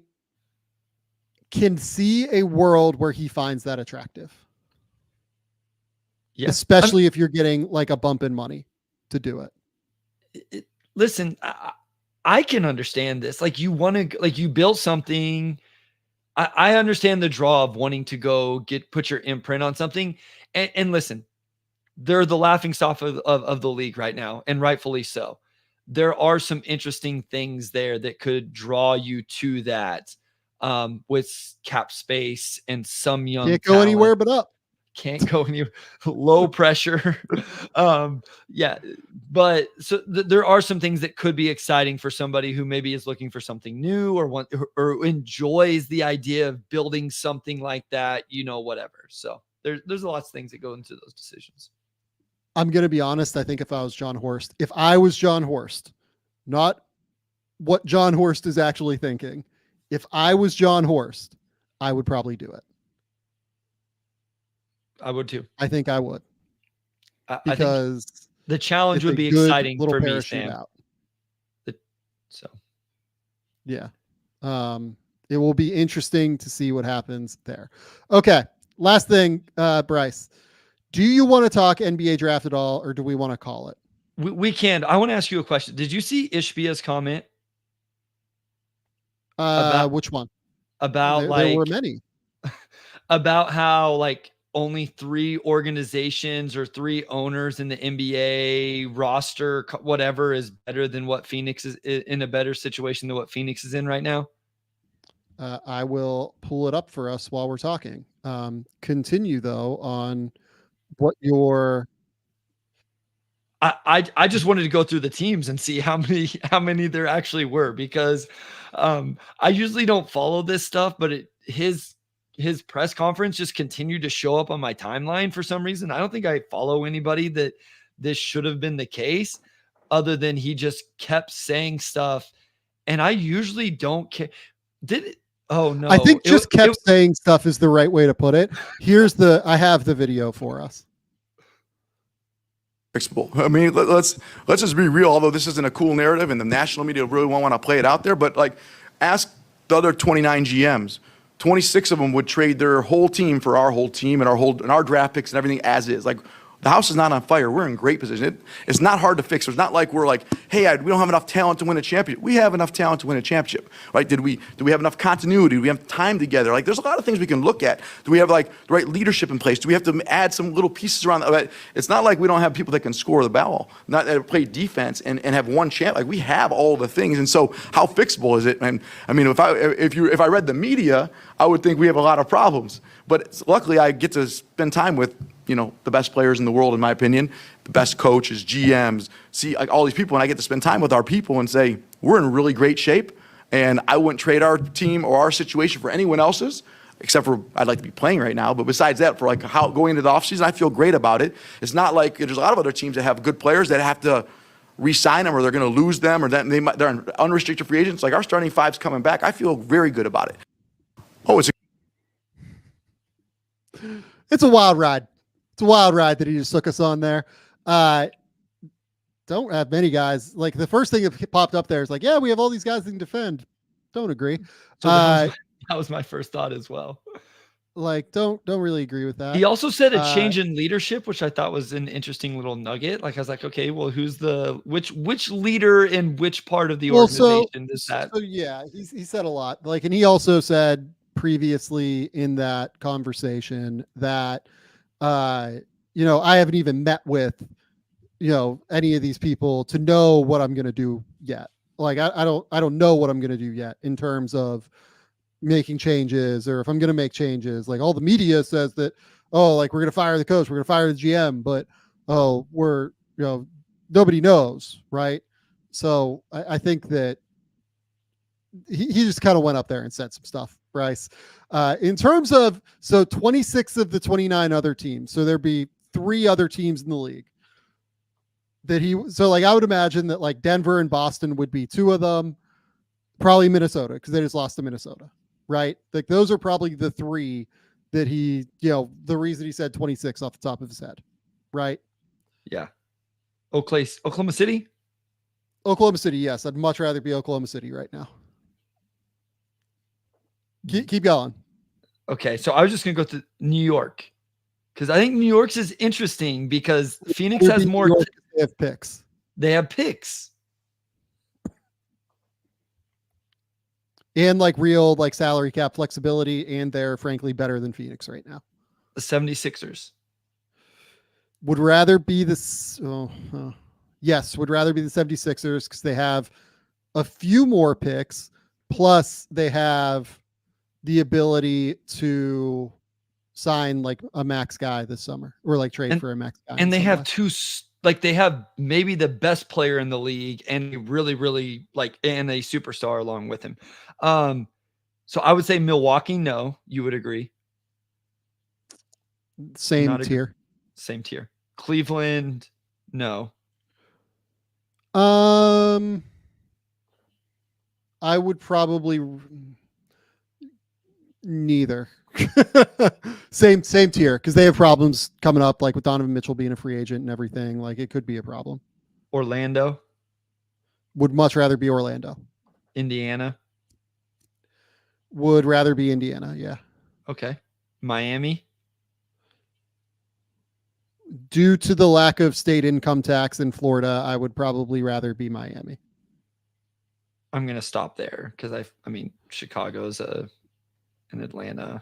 can see a world where he finds that attractive. Yeah. Especially if you're getting like a bump in money to do it. Listen, I can understand this. Like, you want to, like, you built something. I understand the draw of wanting to go put your imprint on something. And listen, they're the laughing stock of the league right now, and rightfully so. There are some interesting things there that could draw you to that, with cap space and some young can't go anywhere but up. Can't go any low pressure. Yeah, but so there are some things that could be exciting for somebody who maybe is looking for something new or enjoys the idea of building something like that, you know, whatever. So there's lots of things that go into those decisions. I'm going to be honest. I think if I was John Horst, not what John Horst is actually thinking, if I was John Horst, I would probably do it. I would too. I think I would. Because I think the challenge would be exciting for me, Sam. Yeah. It will be interesting to see what happens there. Okay. Last thing, Bryce. Do you want to talk NBA draft at all, or do we want to call it? We can. I want to ask you a question. Did you see Ishbia's comment? Which one? About there were many. About how, like, only 3 organizations or 3 owners in the NBA roster, whatever, is better than what Phoenix is, in a better situation than what Phoenix is in right now. I will pull it up for us while we're talking. Continue though on what your. I just wanted to go through the teams and see how many there actually were, because I usually don't follow this stuff, but his press conference just continued to show up on my timeline for some reason. I don't think I follow anybody that this should have been the case, other than he just kept saying stuff, and I usually don't care. Did it? Oh no! I think kept saying stuff is the right way to put it. I have the video for us. I mean, let's just be real. Although this isn't a cool narrative, and the national media really won't want to play it out there, but like, ask the other 29 GMs. 26 of them would trade their whole team for our whole team and our draft picks and everything as is. Like, The house is not on fire. We're in great position. It's not hard to fix. It's not like we're like, hey, we don't have enough talent to win a championship. We have enough talent to win a championship, right? Do we have enough continuity? Do we have time together? Like, there's a lot of things we can look at. Do we have like the right leadership in place? Do we have to add some little pieces around? It's not like we don't have people that can score the ball, not that play defense and have one champ. Like, we have all the things. And so, how fixable is it? And I mean, if I read the media, I would think we have a lot of problems. But luckily, I get to spend time with, the best players in the world, in my opinion, the best coaches, GMs, see like all these people, and I get to spend time with our people and say, we're in really great shape, and I wouldn't trade our team or our situation for anyone else's, except for I'd like to be playing right now. But besides that, for like how going into the offseason, I feel great about it. It's not like there's a lot of other teams that have good players that have to re-sign them or they're going to lose them or that they're unrestricted free agents. Like, our starting five's coming back. I feel very good about it. Oh, It's a wild ride. It's a wild ride that he just took us on there. Don't have many guys. Like, the first thing that popped up there is like, yeah, we have all these guys that can defend. Don't agree. So that was my first thought as well. Like, don't really agree with that. He also said a change in leadership, which I thought was an interesting little nugget. Like, I was like, okay, well, who's which leader in which part of the organization is that? So yeah, he said a lot. Like, and he also said previously in that conversation that I haven't even met with any of these people to know what I'm going to do yet. Like, I don't know what I'm going to do yet in terms of making changes, or if I'm going to make changes. Like, all the media says that, like, we're going to fire the coach, we're going to fire the GM, but nobody knows, right? So I think that he just kind of went up there and said some stuff, Bryce. In terms of, 26 of the 29 other teams, so there'd be 3 other teams in the league that I would imagine that like Denver and Boston would be 2 of them, probably Minnesota, because they just lost to Minnesota, right? Like, those are probably the 3 that he, the reason he said 26 off the top of his head, right? Yeah. Oklahoma City? Oklahoma City, yes. I'd much rather be Oklahoma City right now. Keep going. Okay, so I was just going to go to New York, because I think New York's is interesting because Phoenix has more. They have picks. They have picks. And like real like salary cap flexibility, and they're frankly better than Phoenix right now. The 76ers. Would rather be yes, would rather be the 76ers because they have a few more picks, plus they have the ability to sign like a max guy this summer, or like trade for a max guy. And they have they have maybe the best player in the league, and really, really and a superstar along with him. So I would say Milwaukee. No, you would agree. Same tier. Same tier. Cleveland. No. I would probably neither. same tier, because they have problems coming up, like with Donovan Mitchell being a free agent and everything. Like, it could be a problem. Orlando. Would much rather be Orlando. Indiana. Would rather be Indiana. Yeah. Okay. Miami. Due to the lack of state income tax in Florida, I would probably rather be Miami. I'm going to stop there because I mean, Chicago's in Atlanta.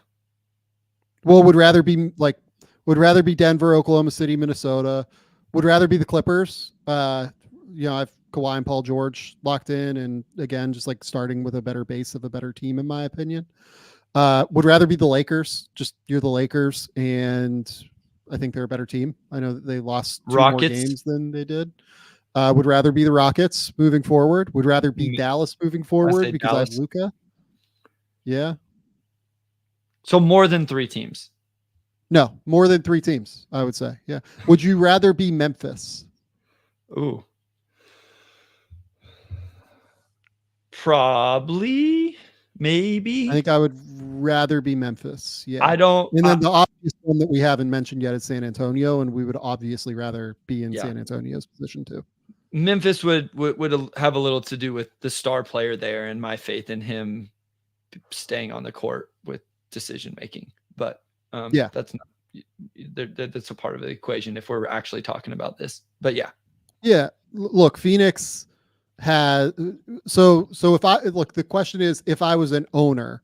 Well, would rather be Denver, Oklahoma City, Minnesota. Would rather be the Clippers. I've Kawhi and Paul George locked in, and again, just like starting with a better base of a better team, in my opinion. Would rather be the Lakers. Just, you're the Lakers, and I think they're a better team. I know that they lost 2 more games than they did. Would rather be the Rockets moving forward. Would rather be Dallas moving forward because Dallas. I have Luka. Yeah. So more than 3 teams. No, more than 3 teams, I would say. Yeah. Would you rather be Memphis? Ooh. Probably. Maybe. I think I would rather be Memphis. Yeah. I don't. And then the obvious one that we haven't mentioned yet is San Antonio, and we would obviously rather be in San Antonio's position too. Memphis would have a little to do with the star player there and my faith in him staying on the court with decision making. But that's that's a part of the equation if we're actually talking about this. But Yeah. Look, Phoenix has so if I look, the question is if I was an owner,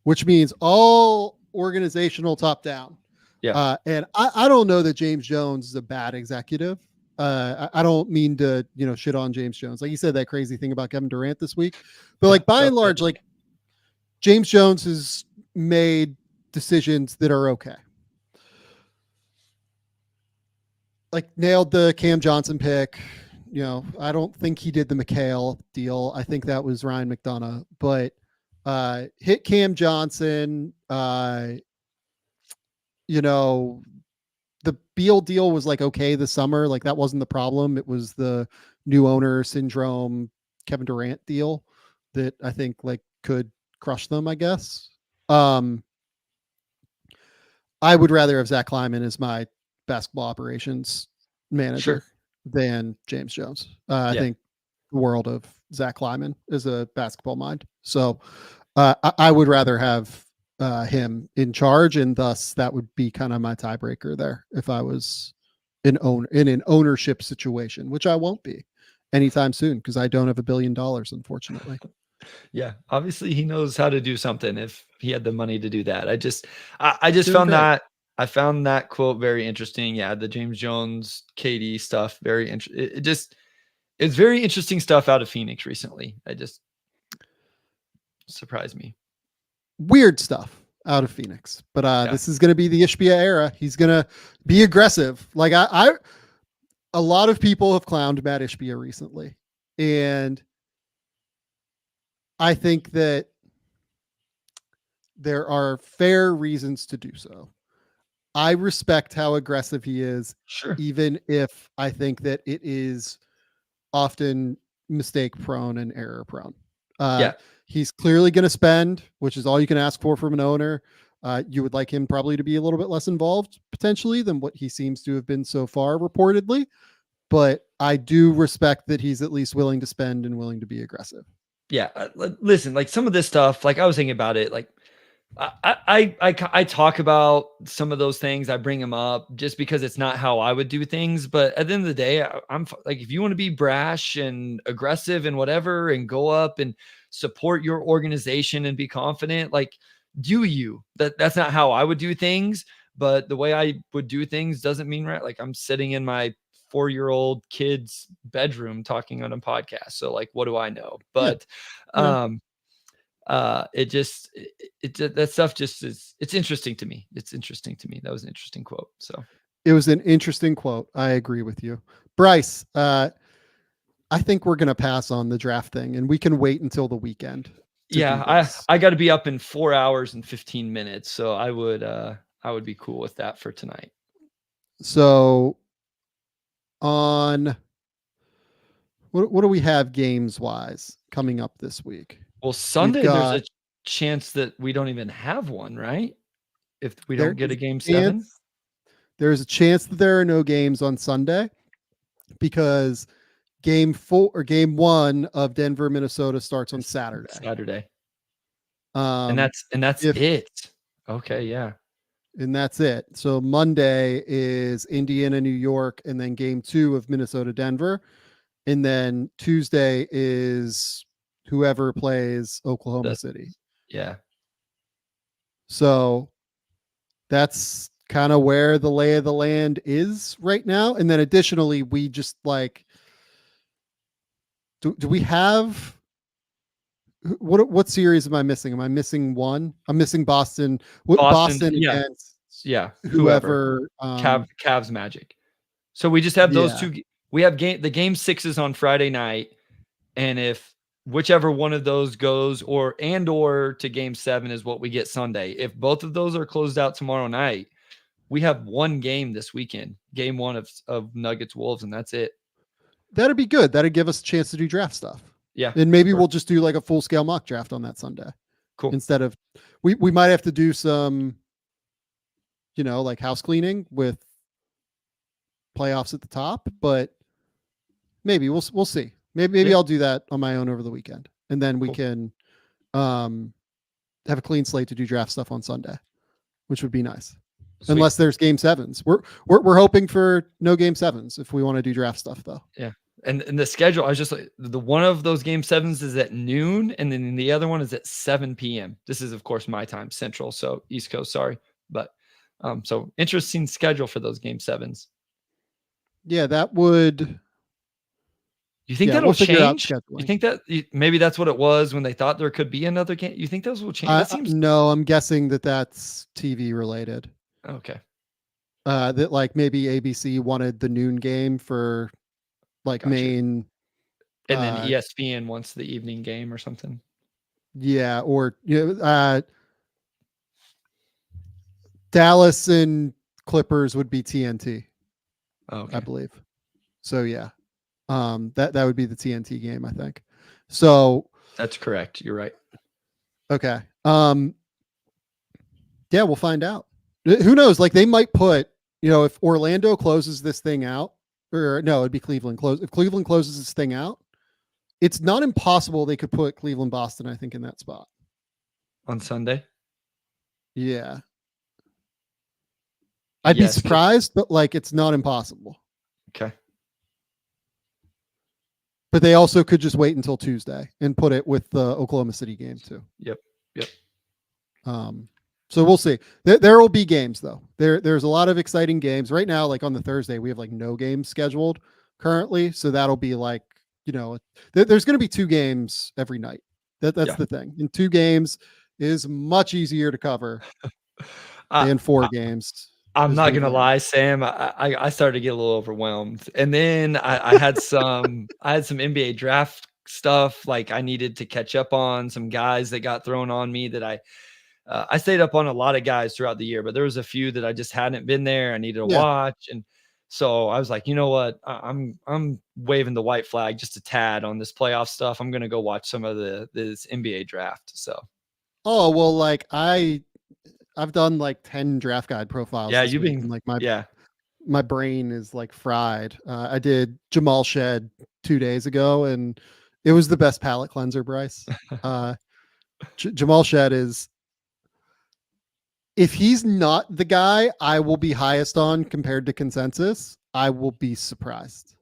which means all organizational top down. Yeah. And I don't know that James Jones is a bad executive. I don't mean to, shit on James Jones. Like you said, that crazy thing about Kevin Durant this week, but like by and large, like James Jones has made decisions that are okay. Like nailed the Cam Johnson pick. I don't think he did the McHale deal. I think that was Ryan McDonough, but hit Cam Johnson. The Beal deal was like okay this summer. Like that wasn't the problem. It was the new owner syndrome Kevin Durant deal that I think like could crush them, I guess. I would rather have Zach Kleiman as my basketball operations manager than James Jones. I think the world of Zach Kleiman is a basketball mind. So I would rather have him in charge, and thus that would be kind of my tiebreaker there if I was in an ownership situation, which I won't be anytime soon because I don't have $1 billion, unfortunately. Yeah, obviously he knows how to do something if he had the money to do that. I just found that quote very interesting. Yeah, the James Jones, KD stuff, very interesting. It's very interesting stuff out of Phoenix recently. I just surprised me. Weird stuff out of Phoenix, but this is going to be the Ishbia era. He's going to be aggressive. Like a lot of people have clowned Mat Ishbia recently, and I think that there are fair reasons to do so. I respect how aggressive he is, even if I think that it is often mistake prone and error prone. He's clearly going to spend, which is all you can ask for from an owner. You would like him probably to be a little bit less involved potentially than what he seems to have been so far, reportedly. But I do respect that he's at least willing to spend and willing to be aggressive. Yeah. Listen, like some of this stuff, like I was thinking about it, like I talk about some of those things. I bring them up just because it's not how I would do things. But at the end of the day, I'm like, if you want to be brash and aggressive and whatever, and go up and support your organization and be confident, like do you, that's not how I would do things. But the way I would do things doesn't mean right. Like I'm sitting in my 4-year-old kid's bedroom talking on a podcast. So like, what do I know? But, that stuff just is, it's interesting to me. It's interesting to me. That was an interesting quote. So it was an interesting quote. I agree with you, Bryce. I think we're going to pass on the draft thing and we can wait until the weekend. Yeah. I got to be up in 4 hours and 15 minutes. So I would be cool with that for tonight. So on what do we have games wise coming up this week? Well, Sunday, there's a chance that we don't even have one, right? If we don't get a game 7, there's a chance that there are no games on Sunday because game 1 of Denver, Minnesota starts on Saturday. And that's it. Okay. Yeah. And that's it. So Monday is Indiana, New York, and then game 2 of Minnesota, Denver. And then Tuesday is whoever plays Oklahoma City. Yeah. So that's kind of where the lay of the land is right now. And then additionally, we just like, do we have, what series am I missing? Am I missing one? I'm missing Boston. Boston against whoever. Cavs Magic. So we just have those two. We have the game 6 on Friday night. And if whichever one of those goes or to game 7 is what we get Sunday. If both of those are closed out tomorrow night, we have one game this weekend, game 1 of Nuggets Wolves, and that's it. That'd be good. That'd give us a chance to do draft stuff. Yeah. And maybe we'll just do like a full scale mock draft on that Sunday. Cool. Instead of we might have to do some, like house cleaning with playoffs at the top, but maybe we'll see. Maybe I'll do that on my own over the weekend, and then we can have a clean slate to do draft stuff on Sunday, which would be nice. Sweet. unless there's game sevens. We're hoping for no game sevens if we want to do draft stuff though. Yeah. And the schedule, I was just like, the one of those game sevens is at noon, and then the other one is at 7 p.m. This is, of course, my time, Central, so East Coast, sorry. But so interesting schedule for those game sevens. Yeah, that would. You think Yeah, that'll we'll figure out change? You scheduling. think that maybe that's what it was when they thought there could be another game? You think those will change? That seems No, I'm guessing that's TV related. okay. That like maybe ABC wanted the noon game for like Gotcha. main, And then ESPN wants the evening game or something. yeah, or Dallas and Clippers would be TNT, Okay. I believe. So yeah, that would be the TNT game, I think. So That's correct. You're right. okay, yeah, we'll find out. Who knows? Like they might put, if Orlando closes this thing out, or no, it'd be Cleveland. If Cleveland closes this thing out, it's not impossible they could put Cleveland, Boston, I think, in that spot On Sunday? Yeah. I'd be surprised, but like it's not impossible. Okay. But they also could just wait until Tuesday and put it with the Oklahoma City game too. Yep. So we'll see. There will be games though. There's a lot of exciting games right now. Like on the Thursday, we have like no games scheduled currently. So that'll be like, there's going to be 2 games every night. That's the thing. And 2 games is much easier to cover than 4 games. I'm not gonna lie, Sam. I started to get a little overwhelmed, and then I had some NBA draft stuff like I needed to catch up on, some guys that got thrown on me that I stayed up on a lot of guys throughout the year, but there was a few that I just hadn't been there. I needed to watch, and so I was like, you know what, I'm waving the white flag just a tad on this playoff stuff. I'm gonna go watch some of this NBA draft. So, oh well, like I've done like 10 draft guide profiles. Yeah, you've been like my brain is like fried. I did Jamal Shed 2 days ago, and it was the best palate cleanser, Bryce. Jamal Shed is, if he's not the guy I will be highest on compared to consensus, I will be surprised.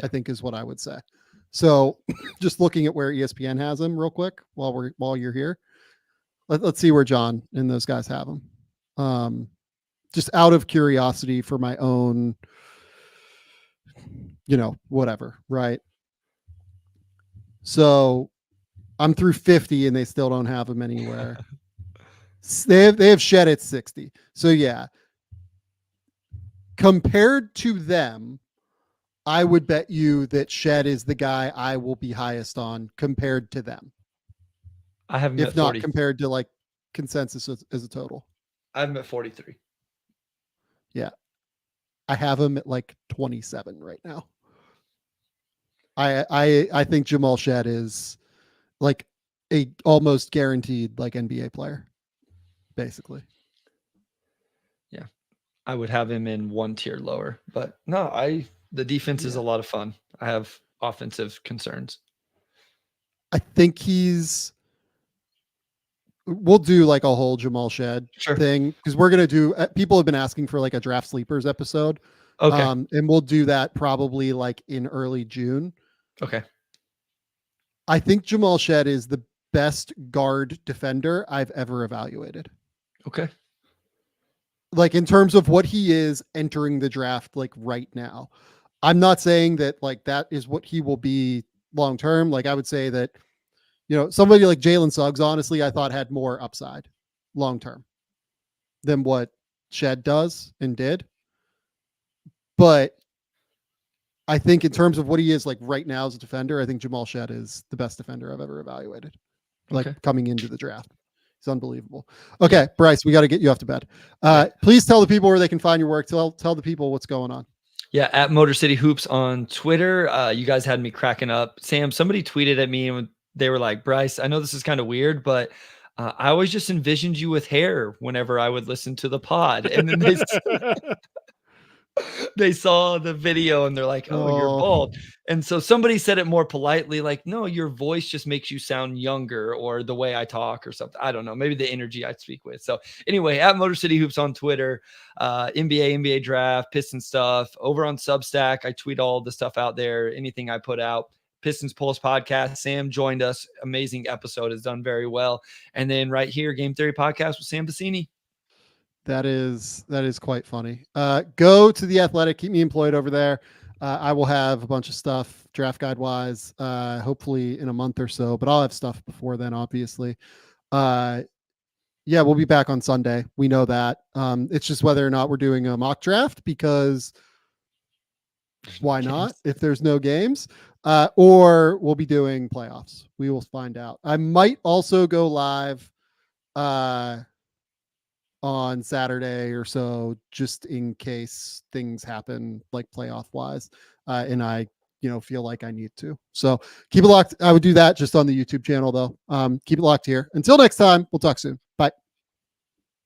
I think is what I would say. So just looking at where ESPN has him real quick while you're here. Let's see where John and those guys have them. Just out of curiosity for my own, whatever, right? So I'm through 50 and they still don't have them anywhere. They have Shed at 60. So yeah, compared to them, I would bet you that Shed is the guy I will be highest on compared to them. I have him if at not 40. compared to like consensus as a total. I have him at 43. Yeah. I have him at like 27 right now. I think Jamal Shed is like a almost guaranteed like NBA player, basically. Yeah. I would have him in 1 tier lower, but no, the defense is a lot of fun. I have offensive concerns. I think we'll do like a whole Jamal Shed thing because we're going to do, people have been asking for like a draft sleepers episode. Okay. And we'll do that probably like in early June. Okay. I think Jamal Shed is the best guard defender I've ever evaluated. Okay. Like in terms of what he is entering the draft, like right now, I'm not saying that like that is what he will be long term. Like I would say that, somebody like Jalen Suggs, honestly, I thought had more upside long term than what Shed does and did. But I think in terms of what he is like right now as a defender, I think Jamal Shed is the best defender I've ever evaluated. Like coming into the draft. It's unbelievable. Okay, Bryce, we got to get you off to bed. Please tell the people where they can find your work. Tell the people what's going on. Yeah, at Motor City Hoops on Twitter. You guys had me cracking up. Sam, somebody tweeted at me and they were like, Bryce, I know this is kind of weird, but I always just envisioned you with hair whenever I would listen to the pod. And then They saw the video and they're like, "Oh, you're Oh, bald." And so somebody said it more politely, like, "No, your voice just makes you sound younger," or the way I talk or something. I don't know. Maybe the energy I speak with. So anyway, at Motor City Hoops on Twitter, NBA draft, Piston stuff. Over on Substack, I tweet all the stuff out there, anything I put out. Pistons Pulse podcast. Sam joined us. Amazing episode. Has done very well. And then right here, Game Theory podcast with Sam Vecenie. that is quite funny. Go to The Athletic. Keep me employed over there. I will have a bunch of stuff draft guide wise, hopefully in a month or so, but I'll have stuff before then, obviously. Yeah, we'll be back on Sunday. We know that. It's just whether or not we're doing a mock draft, because why not if there's no games, or we'll be doing playoffs. We will find out. I might also go live on Saturday or so, just in case things happen like playoff wise, and I feel like I need to. So keep it locked. I would do that just on the YouTube channel though. Keep it locked here. Until next time, we'll talk soon.